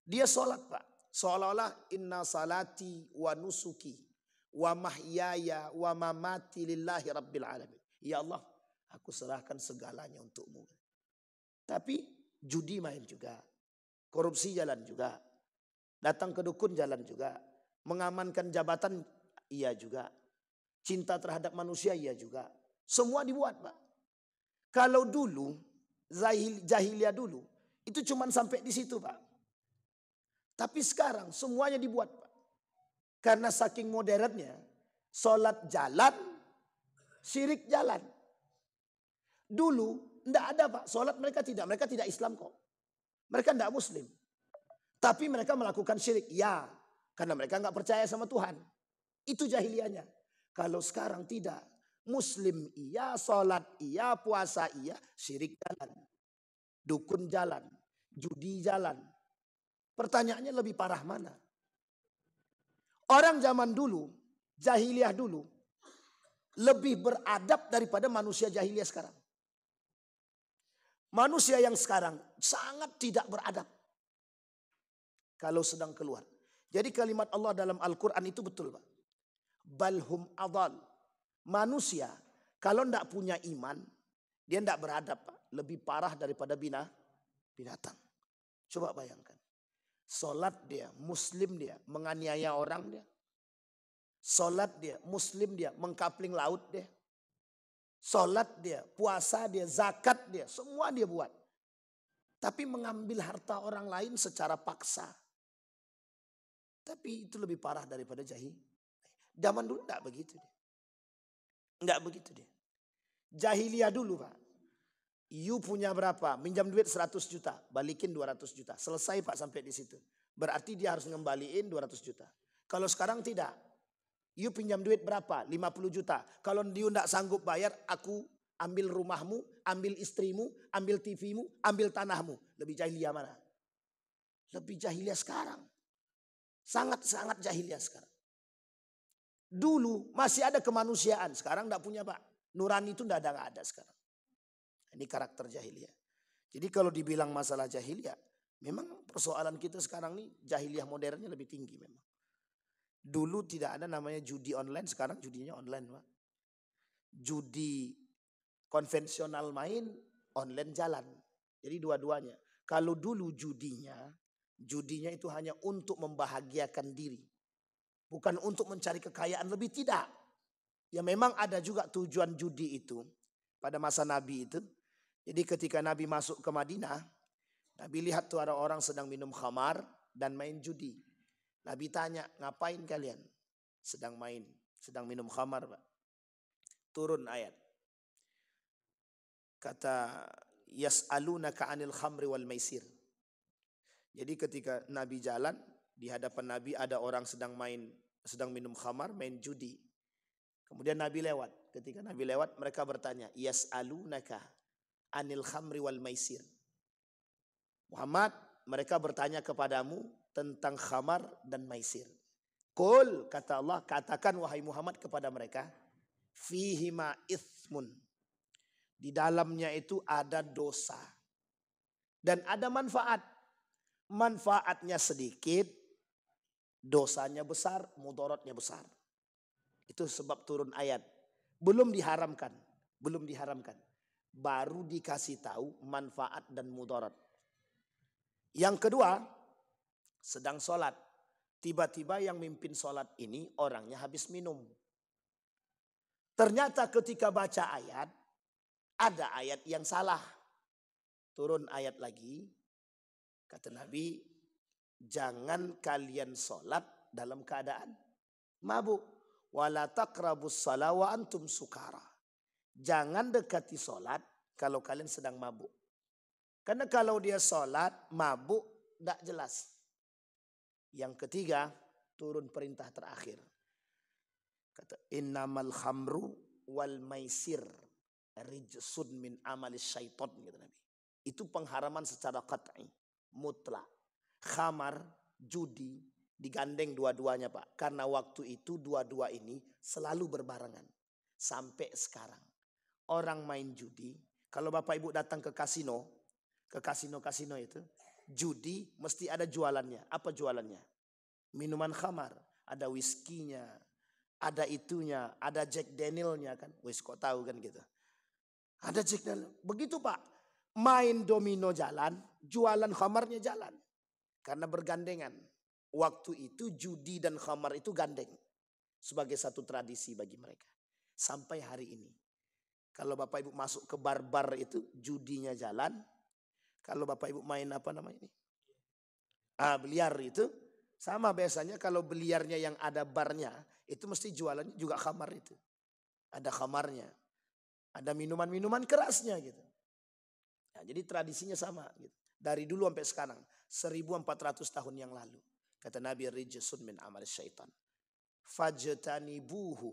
Dia sholat, Pak. Seolah-olah inna salati wa nusuki wa mahyaya wa mamati lillahi rabbil alamin. Ya Allah, aku serahkan segalanya untukmu. Tapi judi main juga. Korupsi jalan juga. Datang ke dukun jalan juga. Mengamankan jabatan iya juga. Cinta terhadap manusia iya juga. Semua dibuat, Pak. Kalau dulu, jahiliyah dulu, itu cuma sampai di situ, Pak. Tapi sekarang semuanya dibuat, Pak. Karena saking modernnya, sholat jalan, syirik jalan. Dulu tidak ada, Pak. Sholat mereka tidak Islam kok. Mereka tidak Muslim. Tapi mereka melakukan syirik, ya. Karena mereka nggak percaya sama Tuhan. Itu jahiliyahnya. Kalau sekarang tidak. Muslim iya, sholat iya, puasa iya, syirik jalan. Dukun jalan, judi jalan. Pertanyaannya lebih parah mana? Orang zaman dulu, jahiliyah dulu, lebih beradab daripada manusia jahiliyah sekarang. Manusia yang sekarang sangat tidak beradab. Kalau sedang keluar. Jadi kalimat Allah dalam Al-Quran itu betul, Pak. Balhum adal. Manusia kalau tidak punya iman, dia tidak beradab, Pak. Lebih parah daripada binatang. Coba bayangkan. Sholat dia, Muslim dia, menganiaya orang dia. Sholat dia, Muslim dia, mengkapling laut dia. Sholat dia, puasa dia, zakat dia, semua dia buat. Tapi mengambil harta orang lain secara paksa. Tapi itu lebih parah daripada jahil. Zaman dulu tidak begitu dia. Enggak begitu dia. Jahiliyah dulu, Pak. You punya berapa? Minjam duit 100 juta. Balikin 200 juta. Selesai, Pak, sampai di situ. Berarti dia harus ngembaliin 200 juta. Kalau sekarang tidak. You pinjam duit berapa? 50 juta. Kalau you tidak sanggup bayar, aku ambil rumahmu, ambil istrimu, ambil TV-mu, ambil tanahmu. Lebih jahiliyah mana? Lebih jahiliyah sekarang. Sangat-sangat jahiliyah sekarang. Dulu masih ada kemanusiaan, sekarang tidak punya, Pak. Nurani itu tidak ada sekarang. Ini karakter jahiliyah. Jadi kalau dibilang masalah jahiliyah, memang persoalan kita sekarang ini jahiliyah modernnya lebih tinggi memang. Dulu tidak ada namanya judi online, sekarang judinya online, Pak. Judi konvensional main, online jalan. Jadi dua-duanya. Kalau dulu judinya itu hanya untuk membahagiakan diri. Bukan untuk mencari kekayaan lebih, tidak. Ya memang ada juga tujuan judi itu pada masa Nabi itu. Jadi ketika Nabi masuk ke Madinah, Nabi lihat tuh ada orang sedang minum khamar dan main judi. Nabi tanya, ngapain kalian? Sedang minum khamar, Pak. Turun ayat. Kata yas'alunaka 'anil khamri wal maisir. Jadi ketika Nabi jalan, di hadapan Nabi ada orang sedang minum khamar, main judi. Kemudian Nabi lewat. Ketika Nabi lewat, mereka bertanya, yas'alunaka 'anil khamri wal maisir. Muhammad, mereka bertanya kepadamu tentang khamar dan maisir. Qul, kata Allah, katakan wahai Muhammad kepada mereka, fihima ithmun. Di dalamnya itu ada dosa. Dan ada manfaat. Manfaatnya sedikit, dosanya besar, mudaratnya besar. Itu sebab turun ayat. Belum diharamkan. Baru dikasih tahu manfaat dan mudarat. Yang kedua, sedang sholat. Tiba-tiba yang mimpin sholat ini orangnya habis minum. Ternyata ketika baca ayat, ada ayat yang salah. Turun ayat lagi. Kata Nabi, jangan kalian sholat dalam keadaan mabuk. Wala taqrabus shalah wa antum sukara. Jangan dekati sholat kalau kalian sedang mabuk. Karena kalau dia sholat mabuk, tidak jelas. Yang ketiga, turun perintah terakhir. Kata innamal khamru wal maisir rijsun min amalis syaiton, kata Nabi. Itu pengharaman secara qat'i, mutlak. Khamar, judi digandeng dua-duanya, Pak. Karena waktu itu dua-dua ini selalu berbarengan. Sampai sekarang. Orang main judi, kalau Bapak Ibu datang ke kasino itu, judi mesti ada jualannya. Apa jualannya? Minuman khamar. Ada whisky-nya, ada itunya, ada Jack Daniel-nya kan. Wis kok tahu kan gitu. Ada Jack Daniel. Begitu, Pak. Main domino jalan, jualan khamarnya jalan. Karena bergandengan. Waktu itu judi dan khamar itu gandeng. Sebagai satu tradisi bagi mereka. Sampai hari ini. Kalau Bapak Ibu masuk ke bar-bar itu, judinya jalan. Kalau Bapak Ibu main apa namanya ini? Biliar itu. Sama biasanya kalau biliarnya yang ada barnya, itu mesti jualannya juga khamar itu. Ada khamarnya. Ada minuman-minuman kerasnya gitu. Nah, jadi tradisinya sama gitu. Dari dulu sampai sekarang. 1400 tahun yang lalu. Kata Nabi, rijsun min amal syaitan. Fajtanibuhu.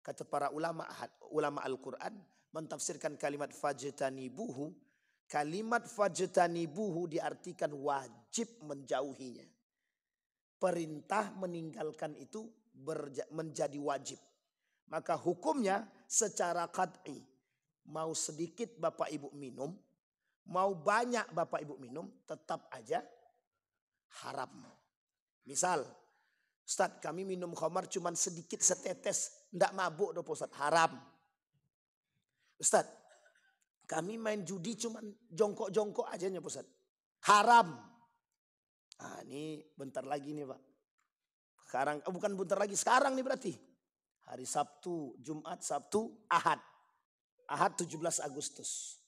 Kata para ulama Al-Quran mentafsirkan kalimat fajtanibuhu. Kalimat fajtanibuhu diartikan wajib menjauhinya. Perintah meninggalkan itu menjadi wajib. Maka hukumnya secara qat'i. Mau sedikit Bapak Ibu minum, mau banyak Bapak Ibu minum, tetap aja haram. Misal, Ustaz kami minum khamar cuma sedikit setetes, ndak mabuk dong Ustaz, haram. Ustaz, kami main judi cuma jongkok-jongkok aja nya Ustaz, haram. Ini bentar lagi nih Pak. Sekarang, bukan bentar lagi, sekarang nih berarti. Hari Sabtu, Jumat, Sabtu, Ahad. Ahad 17 Agustus.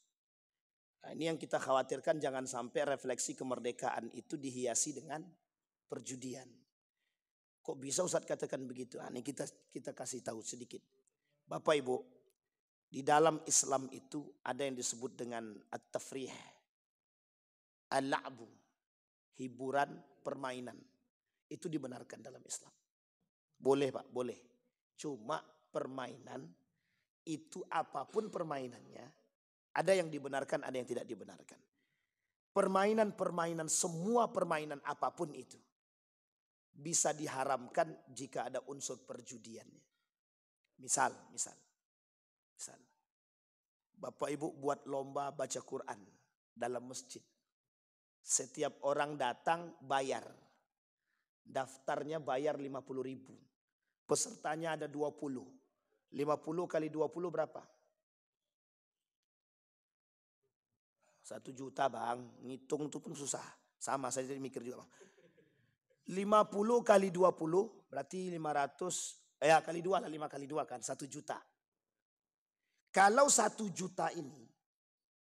Nah, ini yang kita khawatirkan jangan sampai refleksi kemerdekaan itu dihiasi dengan perjudian. Kok bisa Ustaz katakan begitu? Ini kita kasih tahu sedikit. Bapak Ibu, di dalam Islam itu ada yang disebut dengan at-tafrih, al-la'bu, hiburan, permainan. Itu dibenarkan dalam Islam. Boleh Pak, boleh. Cuma permainan itu apapun permainannya, ada yang dibenarkan, ada yang tidak dibenarkan. Permainan-permainan, semua permainan apapun itu bisa diharamkan jika ada unsur perjudiannya. Misal, Bapak Ibu buat lomba baca Quran dalam masjid. Setiap orang datang bayar. Daftarnya bayar 50.000. Pesertanya ada 20. 50 kali 20 berapa? 1 juta bang. Ngitung itu pun susah. Sama saya jadi mikir juga bang. 50 kali 20 berarti 500. Kali 2 lah, 5 kali 2 kan 1 juta. Kalau 1 juta ini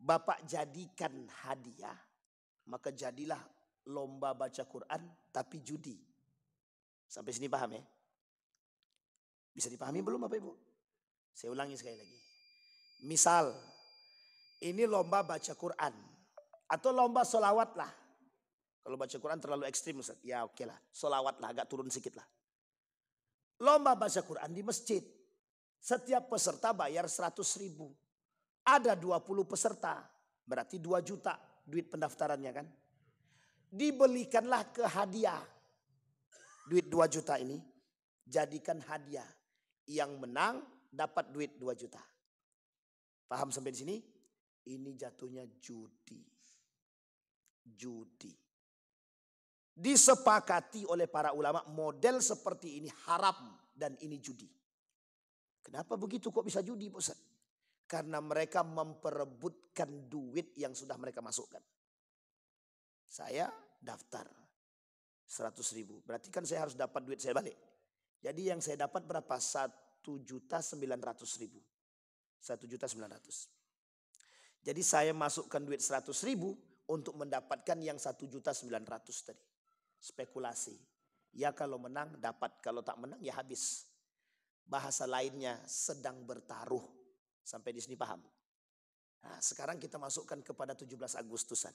Bapak jadikan hadiah, maka jadilah lomba baca Quran tapi judi. Sampai sini paham ya? Bisa dipahami belum Bapak Ibu? Saya ulangi sekali lagi. Misal, ini lomba baca Quran. Atau lomba solawat lah. Kalau baca Quran terlalu ekstrim Ustaz. Ya oke lah, solawat lah, agak turun sedikit lah. Lomba baca Quran di masjid. Setiap peserta bayar 100.000. Ada 20 peserta. Berarti 2 juta duit pendaftarannya kan. Dibelikanlah ke hadiah. Duit 2 juta ini jadikan hadiah. Yang menang dapat duit 2 juta. Paham sampai di sini? Ini jatuhnya judi. Judi. Disepakati oleh para ulama model seperti ini haram dan ini judi. Kenapa begitu kok bisa judi Ustaz? Karena mereka memperebutkan duit yang sudah mereka masukkan. Saya daftar 100.000. Berarti kan saya harus dapat duit saya balik. Jadi yang saya dapat berapa? 1.900.000. 1.900.000. Jadi saya masukkan duit 100.000 untuk mendapatkan yang 1.900.000 tadi. Spekulasi. Ya kalau menang dapat, kalau tak menang ya habis. Bahasa lainnya sedang bertaruh. Sampai di sini paham? Nah, sekarang kita masukkan kepada 17 Agustusan.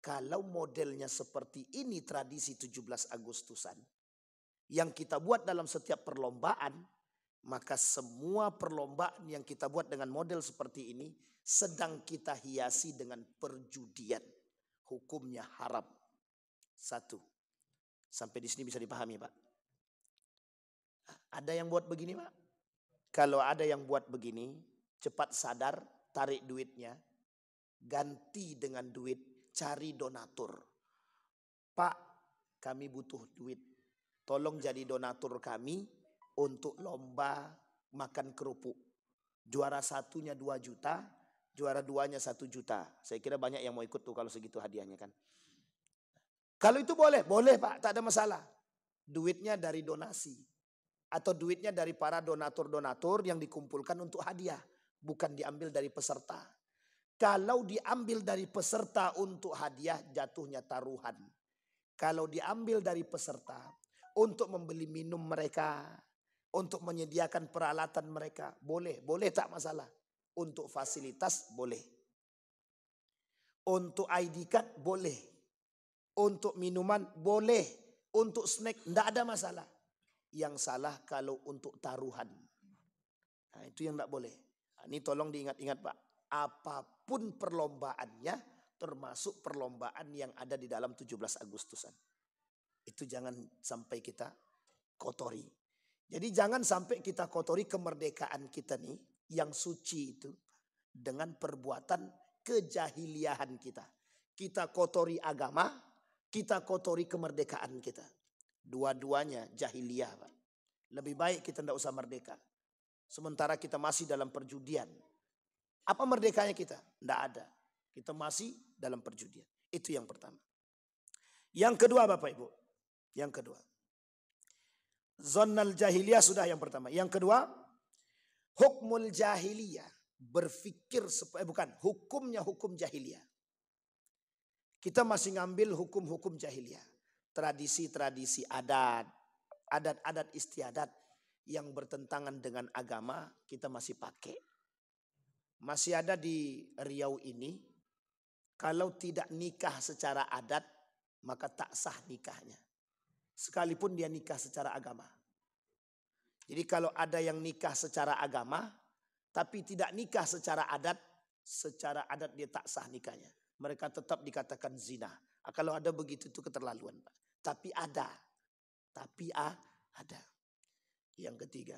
Kalau modelnya seperti ini tradisi 17 Agustusan. Yang kita buat dalam setiap perlombaan. Maka semua perlombaan yang kita buat dengan model seperti ini. Sedang kita hiasi dengan perjudian. Hukumnya haram. 1. Sampai di sini bisa dipahami Pak. Ada yang buat begini Pak? Kalau ada yang buat begini. Cepat sadar, tarik duitnya, ganti dengan duit, cari donatur. Pak, kami butuh duit. Tolong jadi donatur kami untuk lomba makan kerupuk. Juara satunya 2 juta, juara 2-nya 1 juta. Saya kira banyak yang mau ikut tuh kalau segitu hadiahnya kan. Kalau itu boleh, boleh Pak, tak ada masalah. Duitnya dari donasi. Atau duitnya dari para donatur-donatur yang dikumpulkan untuk hadiah. Bukan diambil dari peserta. Kalau diambil dari peserta untuk hadiah jatuhnya taruhan. Kalau diambil dari peserta untuk membeli minum mereka. Untuk menyediakan peralatan mereka. Boleh, boleh tak masalah. Untuk fasilitas boleh. Untuk ID card boleh. Untuk minuman boleh. Untuk snack tidak ada masalah. Yang salah kalau untuk taruhan. Nah, itu yang tidak boleh. Nah, ini tolong diingat-ingat Pak. Apapun perlombaannya termasuk perlombaan yang ada di dalam 17 Agustusan. Itu jangan sampai kita kotori. Jadi jangan sampai kita kotori kemerdekaan kita nih yang suci itu dengan perbuatan kejahiliahan kita. Kita kotori agama, kita kotori kemerdekaan kita. Dua-duanya jahiliyah Pak. Lebih baik kita tidak usah merdeka. Sementara kita masih dalam perjudian. Apa merdekanya kita? Tidak ada. Kita masih dalam perjudian. Itu yang pertama. Yang kedua Bapak Ibu. Yang kedua. Zonnal jahiliyah sudah yang pertama. Yang kedua. Hukmul jahiliyah. Berfikir. Hukumnya hukum jahiliyah. Kita masih ngambil hukum-hukum jahiliyah. Tradisi-tradisi adat. Adat-adat istiadat. Yang bertentangan dengan agama kita masih pakai. Masih ada di Riau ini. Kalau tidak nikah secara adat maka tak sah nikahnya. Sekalipun dia nikah secara agama. Jadi kalau ada yang nikah secara agama tapi tidak nikah secara adat dia tak sah nikahnya. Mereka tetap dikatakan zina. Kalau ada begitu itu keterlaluan Pak. Tapi ada. Ada. Yang ketiga,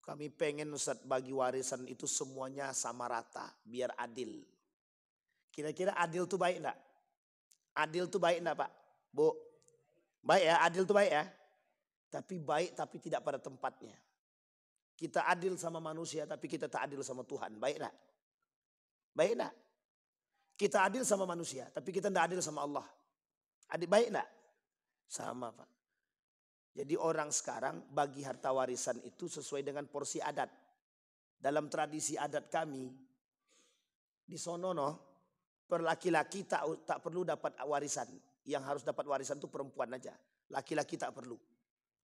kami pengen Ustaz bagi warisan itu semuanya sama rata, biar adil. Kira-kira adil itu baik enggak? Adil itu baik enggak Pak? Bu? Baik ya, adil itu baik ya. Tapi baik tapi tidak pada tempatnya. Kita adil sama manusia tapi kita tak adil sama Tuhan. Baik tak? Baik tak? Kita adil sama manusia tapi kita tidak adil sama Allah. Adil baik tak? Sama Pak. Jadi orang sekarang bagi harta warisan itu sesuai dengan porsi adat. Dalam tradisi adat kami di sono per laki-laki tak perlu dapat warisan. Yang harus dapat warisan itu perempuan aja. Laki-laki tak perlu.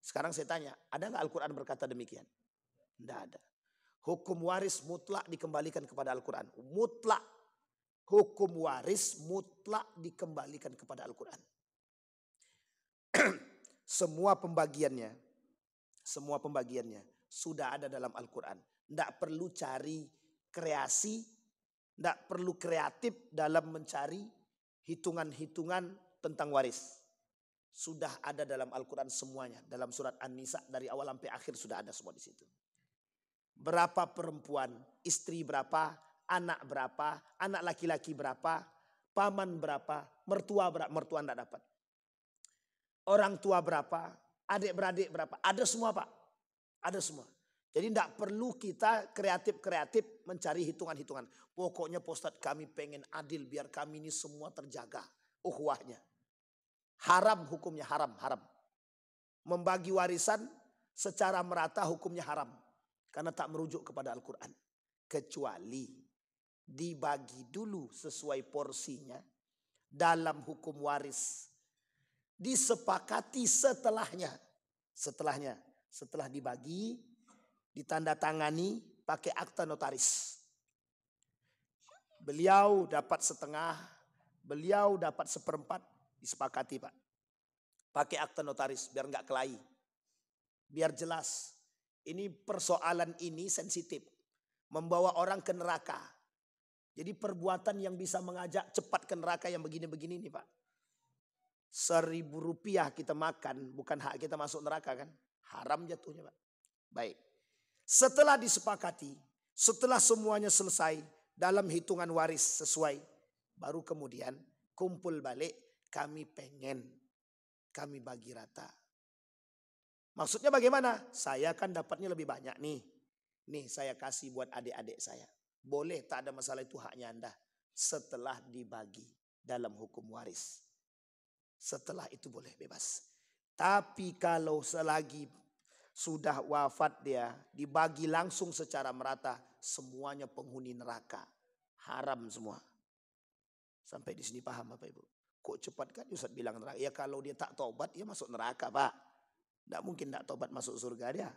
Sekarang saya tanya, ada nggak Al-Quran berkata demikian? Tidak ada. Hukum waris mutlak dikembalikan kepada Al-Quran. Mutlak. Hukum waris mutlak dikembalikan kepada Al-Quran. Semua pembagiannya sudah ada dalam Al-Quran. Tidak perlu cari kreasi, tidak perlu kreatif dalam mencari hitungan-hitungan tentang waris. Sudah ada dalam Al-Quran semuanya. Dalam surat An-Nisa dari awal sampai akhir sudah ada semua di situ. Berapa perempuan, istri berapa, anak berapa, anak laki-laki berapa, paman berapa, mertua berapa, mertua tidak dapat. Orang tua berapa, adik-beradik berapa, ada semua Pak. Ada semua. Jadi tidak perlu kita kreatif-kreatif mencari hitungan-hitungan. Pokoknya Pak Ustadz kami pengen adil biar kami ini semua terjaga ukhuwahnya. Haram hukumnya, haram. Membagi warisan secara merata hukumnya haram. Karena tak merujuk kepada Al-Quran. Kecuali dibagi dulu sesuai porsinya dalam hukum waris. Disepakati setelahnya. Setelah dibagi, ditandatangani pakai akta notaris. Beliau dapat setengah, beliau dapat seperempat, disepakati Pak. Pakai akta notaris biar nggak kelahi. Biar jelas. Ini persoalan ini sensitif. Membawa orang ke neraka. Jadi perbuatan yang bisa mengajak cepat ke neraka yang begini-begini nih Pak. 1.000 rupiah kita makan, bukan hak kita masuk neraka kan. Haram jatuhnya Pak. Baik. Setelah disepakati, setelah semuanya selesai dalam hitungan waris sesuai. Baru kemudian kumpul balik, kami bagi rata. Maksudnya bagaimana? Saya kan dapatnya lebih banyak nih. Nih saya kasih buat adik-adik saya. Boleh, tak ada masalah, itu haknya Anda. Setelah dibagi dalam hukum waris. Setelah itu boleh bebas. Tapi kalau selagi sudah wafat dia, dibagi langsung secara merata, semuanya penghuni neraka. Haram semua. Sampai di sini paham Bapak Ibu? Kok cepat kan Ustaz bilang neraka? Ya kalau dia tak tobat, dia masuk neraka Pak. Tidak mungkin tidak tobat masuk surga dia.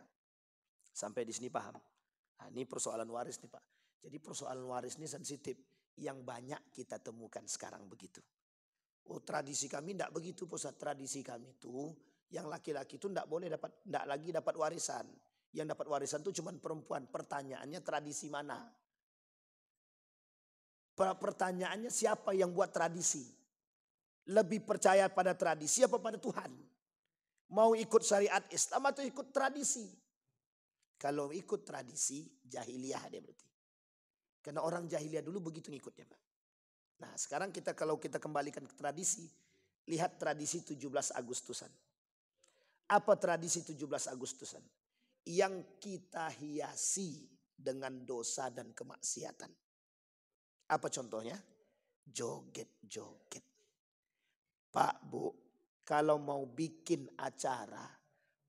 Sampai di sini paham. Nah, ini persoalan waris nih Pak. Jadi persoalan waris ini sensitif. Yang banyak kita temukan sekarang begitu. Oh tradisi kami tidak begitu Pak. Tradisi kami itu yang laki-laki itu tidak lagi dapat warisan. Yang dapat warisan itu cuma perempuan. Pertanyaannya tradisi mana? Pertanyaannya siapa yang buat tradisi? Lebih percaya pada tradisi apa pada Tuhan? Mau ikut syariat Islam atau ikut tradisi? Kalau ikut tradisi, jahiliyah dia berarti. Karena orang jahiliyah dulu begitu ngikutnya Pak. Nah sekarang kalau kita kembalikan ke tradisi, lihat tradisi 17 Agustusan. Apa tradisi 17 Agustusan? Yang kita hiasi dengan dosa dan kemaksiatan. Apa contohnya? Joget-joget. Pak Bu, kalau mau bikin acara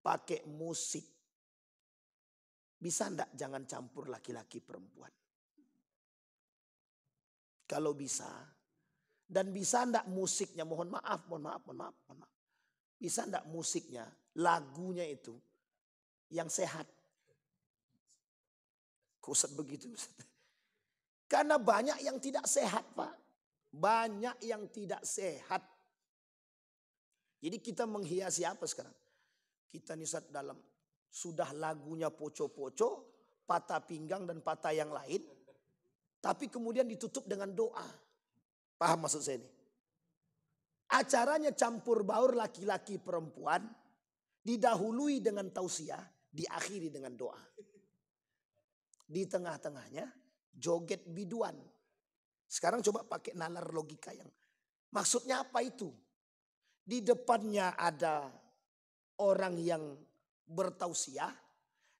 pakai musik, bisa enggak jangan campur laki-laki perempuan? Kalau bisa, dan bisa enggak musiknya, mohon maaf. Bisa enggak musiknya, lagunya itu yang sehat? Kusat begitu. Karena banyak yang tidak sehat Pak. Banyak yang tidak sehat. Jadi kita menghiasi apa sekarang? Kita nisat dalam sudah lagunya poco-poco, patah pinggang dan patah yang lain. Tapi kemudian ditutup dengan doa. Paham maksud saya ini? Acaranya campur baur laki-laki perempuan. Didahului dengan tausiah, diakhiri dengan doa. Di tengah-tengahnya joget biduan. Sekarang coba pakai nalar logika yang maksudnya apa itu? Di depannya ada orang yang bertausiah.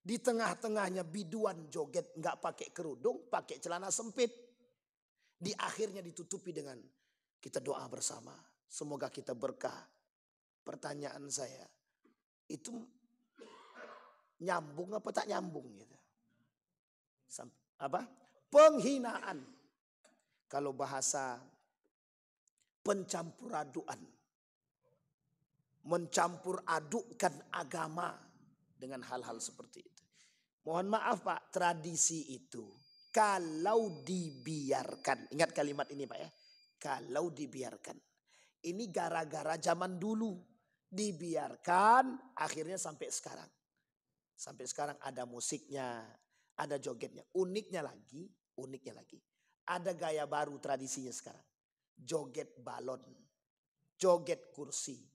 Di tengah-tengahnya biduan joget nggak pakai kerudung, pakai celana sempit. Di akhirnya ditutupi dengan kita doa bersama. Semoga kita berkah. Pertanyaan saya, itu nyambung apa tak nyambung gitu? Apa? Penghinaan. Kalau bahasa pencampuraduan. Mencampur adukkan agama dengan hal-hal seperti itu. Mohon maaf Pak, tradisi itu kalau dibiarkan, ingat kalimat ini Pak ya, kalau dibiarkan. Ini gara-gara zaman dulu dibiarkan, akhirnya sampai sekarang. Sampai sekarang ada musiknya, ada jogetnya. Uniknya lagi, ada gaya baru tradisinya sekarang. Joget balon, joget kursi.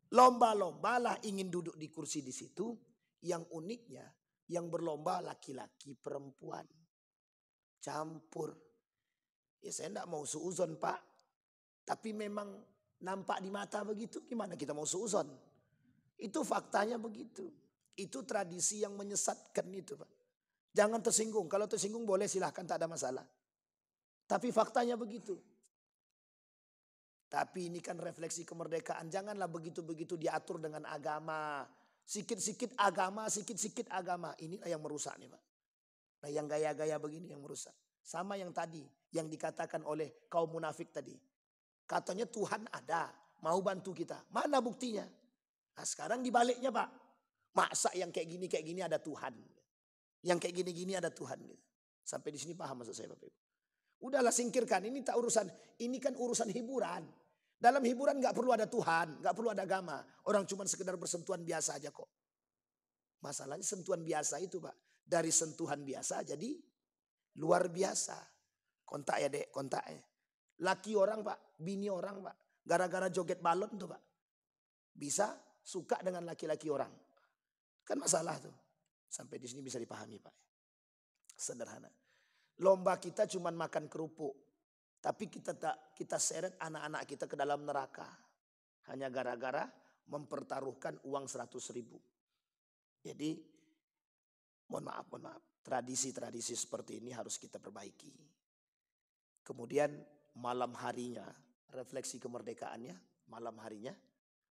Lomba-lomba lah ingin duduk di kursi di situ. Yang uniknya, yang berlomba laki-laki perempuan. Campur. Ya saya enggak mau suuzon Pak. Tapi memang nampak di mata begitu. Gimana kita mau suuzon? Itu faktanya begitu. Itu tradisi yang menyesatkan itu Pak. Jangan tersinggung. Kalau tersinggung boleh silahkan, tak ada masalah. Tapi faktanya begitu. Tapi ini kan refleksi kemerdekaan. Janganlah begitu-begitu diatur dengan agama. Sikit-sikit agama, sikit-sikit agama. Inilah yang merusak nih Pak. Nah yang gaya-gaya begini yang merusak. Sama yang tadi, yang dikatakan oleh kaum munafik tadi. Katanya Tuhan ada, mau bantu kita. Mana buktinya? Nah sekarang dibaliknya Pak. Masa yang kayak gini ada Tuhan. Yang kayak gini-gini ada Tuhan. Sampai di sini paham maksud saya Bapak Ibu. Udahlah singkirkan, ini tak urusan, ini kan urusan hiburan. Dalam hiburan gak perlu ada Tuhan, gak perlu ada agama. Orang cuma sekedar bersentuhan biasa aja kok. Masalahnya sentuhan biasa itu Pak. Dari sentuhan biasa jadi luar biasa. Kontak ya dek, kontak ya. Laki orang Pak, bini orang Pak. Gara-gara joget balon tuh Pak. Bisa suka dengan laki-laki orang. Kan masalah tuh. Sampai di sini bisa dipahami Pak. Sederhana. Lomba kita cuma makan kerupuk. Tapi kita seret anak-anak kita ke dalam neraka. Hanya gara-gara mempertaruhkan uang 100.000. Jadi mohon maaf. Tradisi-tradisi seperti ini harus kita perbaiki. Kemudian malam harinya, refleksi kemerdekaannya, malam harinya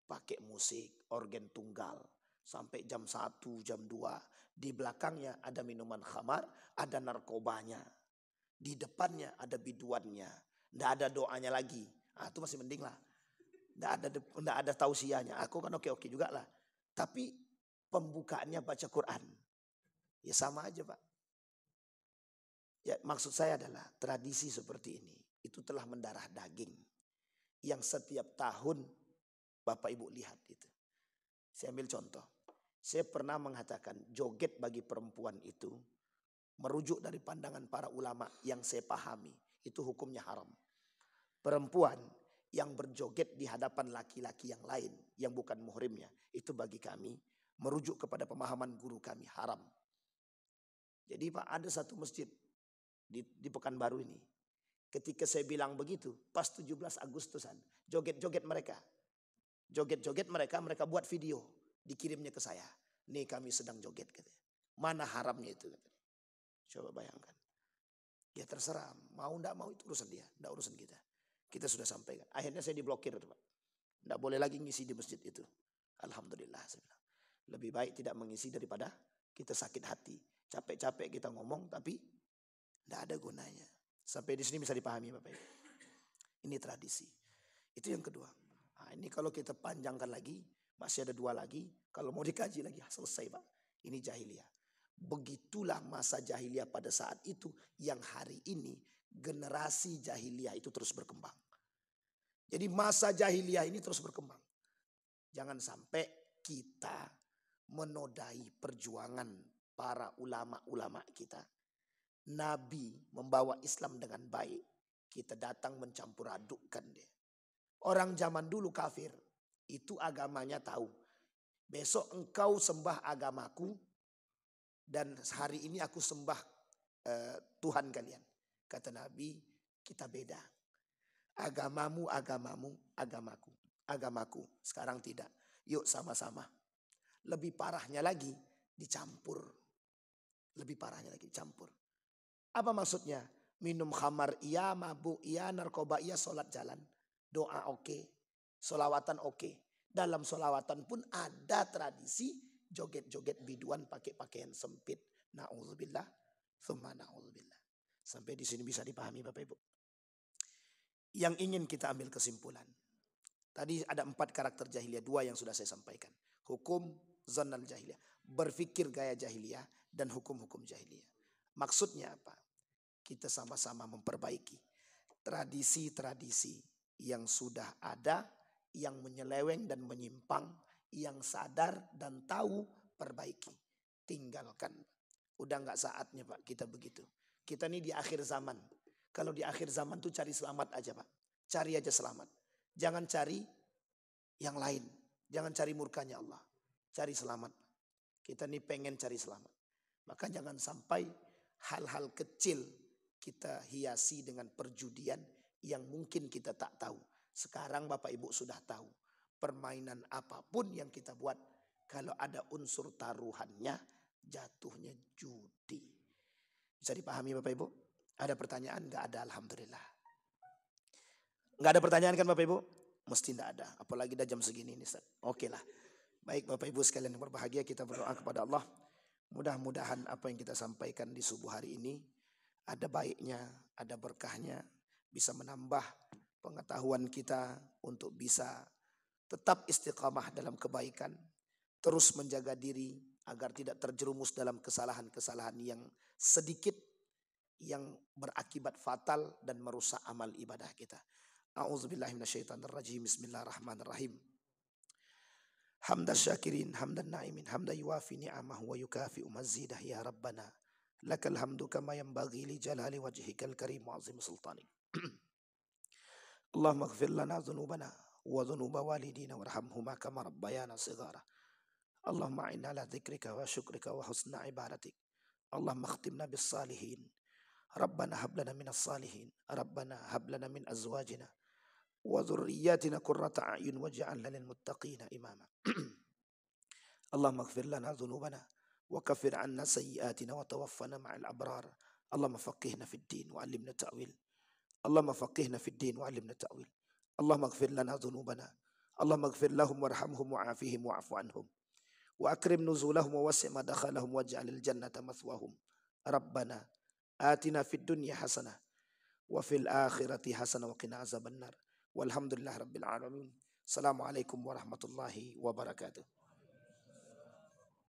pakai musik, organ tunggal. Sampai jam 1, jam 2. Di belakangnya ada minuman khamar, ada narkobanya. Di depannya ada biduannya. Nggak ada doanya lagi. Nah, itu masih mending lah. Nggak ada tausiahnya. Aku kan oke-oke juga lah. Tapi pembukaannya baca Quran. Ya sama aja Pak. Ya maksud saya adalah tradisi seperti ini. Itu telah mendarah daging. Yang setiap tahun Bapak Ibu lihat itu. Saya ambil contoh. Saya pernah mengatakan joget bagi perempuan itu merujuk dari pandangan para ulama yang saya pahami. Itu hukumnya haram. Perempuan yang berjoget di hadapan laki-laki yang lain. Yang bukan muhrimnya. Itu bagi kami merujuk kepada pemahaman guru kami haram. Jadi Pak ada satu masjid di Pekanbaru ini. Ketika saya bilang begitu. Pas 17 Agustusan. Joget-joget mereka. Joget-joget mereka buat video. Dikirimnya ke saya. Nih kami sedang joget. Katanya. Mana haramnya itu? Katanya. Coba bayangkan. Ya terserah. Mau enggak mau itu urusan dia. Enggak urusan kita. Kita sudah sampaikan. Akhirnya saya diblokir. Enggak boleh lagi ngisi di masjid itu. Alhamdulillah. Lebih baik tidak mengisi daripada kita sakit hati. Capek-capek kita ngomong tapi enggak ada gunanya. Sampai di sini bisa dipahami Bapak Ibu. Ini tradisi. Itu yang kedua. Nah, ini kalau kita panjangkan lagi. Masih ada 2 lagi. Kalau mau dikaji lagi selesai Pak. Ini jahiliyah. Begitulah masa jahiliyah pada saat itu yang hari ini generasi jahiliyah itu terus berkembang. Jadi masa jahiliyah ini terus berkembang. Jangan sampai kita menodai perjuangan para ulama-ulama kita. Nabi membawa Islam dengan baik. Kita datang mencampur adukkan dia. Orang zaman dulu kafir. Itu agamanya tahu. Besok engkau sembah agamaku. Dan hari ini aku sembah Tuhan kalian. Kata Nabi, kita beda. Agamamu, agamamu, agamaku. agamaku. Sekarang tidak. Yuk sama-sama. Lebih parahnya lagi dicampur. Lebih parahnya lagi dicampur. Apa maksudnya? Minum khamar iya, mabuk iya, narkoba iya, sholat jalan. Doa oke, sholawatan oke. Dalam sholawatan pun ada tradisi joget-joget biduan pakai pakaian sempit. Na'udzubillah, thumma na'udzubillah. Sampai di sini bisa dipahami Bapak Ibu. Yang ingin kita ambil kesimpulan. Tadi ada 4 karakter jahiliyah, 2 yang sudah saya sampaikan. Hukum zannal jahiliyah, berpikir gaya jahiliyah, dan hukum-hukum jahiliyah. Maksudnya apa? Kita sama-sama memperbaiki tradisi-tradisi yang sudah ada, yang menyeleweng dan menyimpang, yang sadar dan tahu, perbaiki. Tinggalkan. Udah gak saatnya Pak kita begitu. Kita ini di akhir zaman. Kalau di akhir zaman tuh cari selamat aja Pak. Cari aja selamat. Jangan cari yang lain. Jangan cari murkanya Allah. Cari selamat. Kita ini pengen cari selamat. Maka jangan sampai hal-hal kecil kita hiasi dengan perjudian yang mungkin kita tak tahu. Sekarang Bapak Ibu sudah tahu. Permainan apapun yang kita buat, kalau ada unsur taruhannya, jatuhnya judi. Bisa dipahami Bapak Ibu? Ada pertanyaan? Gak ada, alhamdulillah. Gak ada pertanyaan kan Bapak Ibu? Mesti tidak ada. Apalagi dah jam segini nih Ustaz. Oke lah. Baik Bapak Ibu sekalian yang berbahagia, kita berdoa kepada Allah. Mudah-mudahan apa yang kita sampaikan di subuh hari ini ada baiknya, ada berkahnya, bisa menambah pengetahuan kita untuk bisa tetap istiqamah dalam kebaikan, terus menjaga diri agar tidak terjerumus dalam kesalahan-kesalahan yang sedikit yang berakibat fatal dan merusak amal ibadah kita. A'udzubillahi minasyaitonirrajim. Bismillahirrahmanirrahim. Hamdan syakirin, hamdan na'imin, hamdan yuafi ni'amahu wa yukafi'u mazidah ya Rabbana. Lakal hamdu kama yanbaghi li jalali wajhikal karim wa azim sultanik. Allahumma ighfir lana dhunubana wa dhunuba walidina warhamhuma kama rabbayana shighara. Allahumma a'inna ala dzikrika wa syukrika wa husna ibadatik. Allahumma khtimna bis salihin. Rabbana hab lana minas salihin. Rabbana hab lana min azwajina wa dhurriyyatina qurrata a'yun waj'alna lil muttaqina imama. Allahumma ighfir lana dhunubana وكفر عنا سيئاتنا وتوفنا مع الأبرار. اللهم فقهنا في الدين وعلمنا التأويل. اللهم فقهنا في الدين وعلمنا التأويل. اللهم اغفر لنا ذنوبنا. اللهم اغفر لهم وارحمهم وعافهم واعف عنهم وأكرم نزولهم ووسع مدخلهم واجعل الجنة مثواهم. ربنا آتنا في الدنيا حسنة وفي الآخرة حسنة وقنا عذاب النار. والحمد لله رب العالمين. السلام عليكم ورحمة الله وبركاته.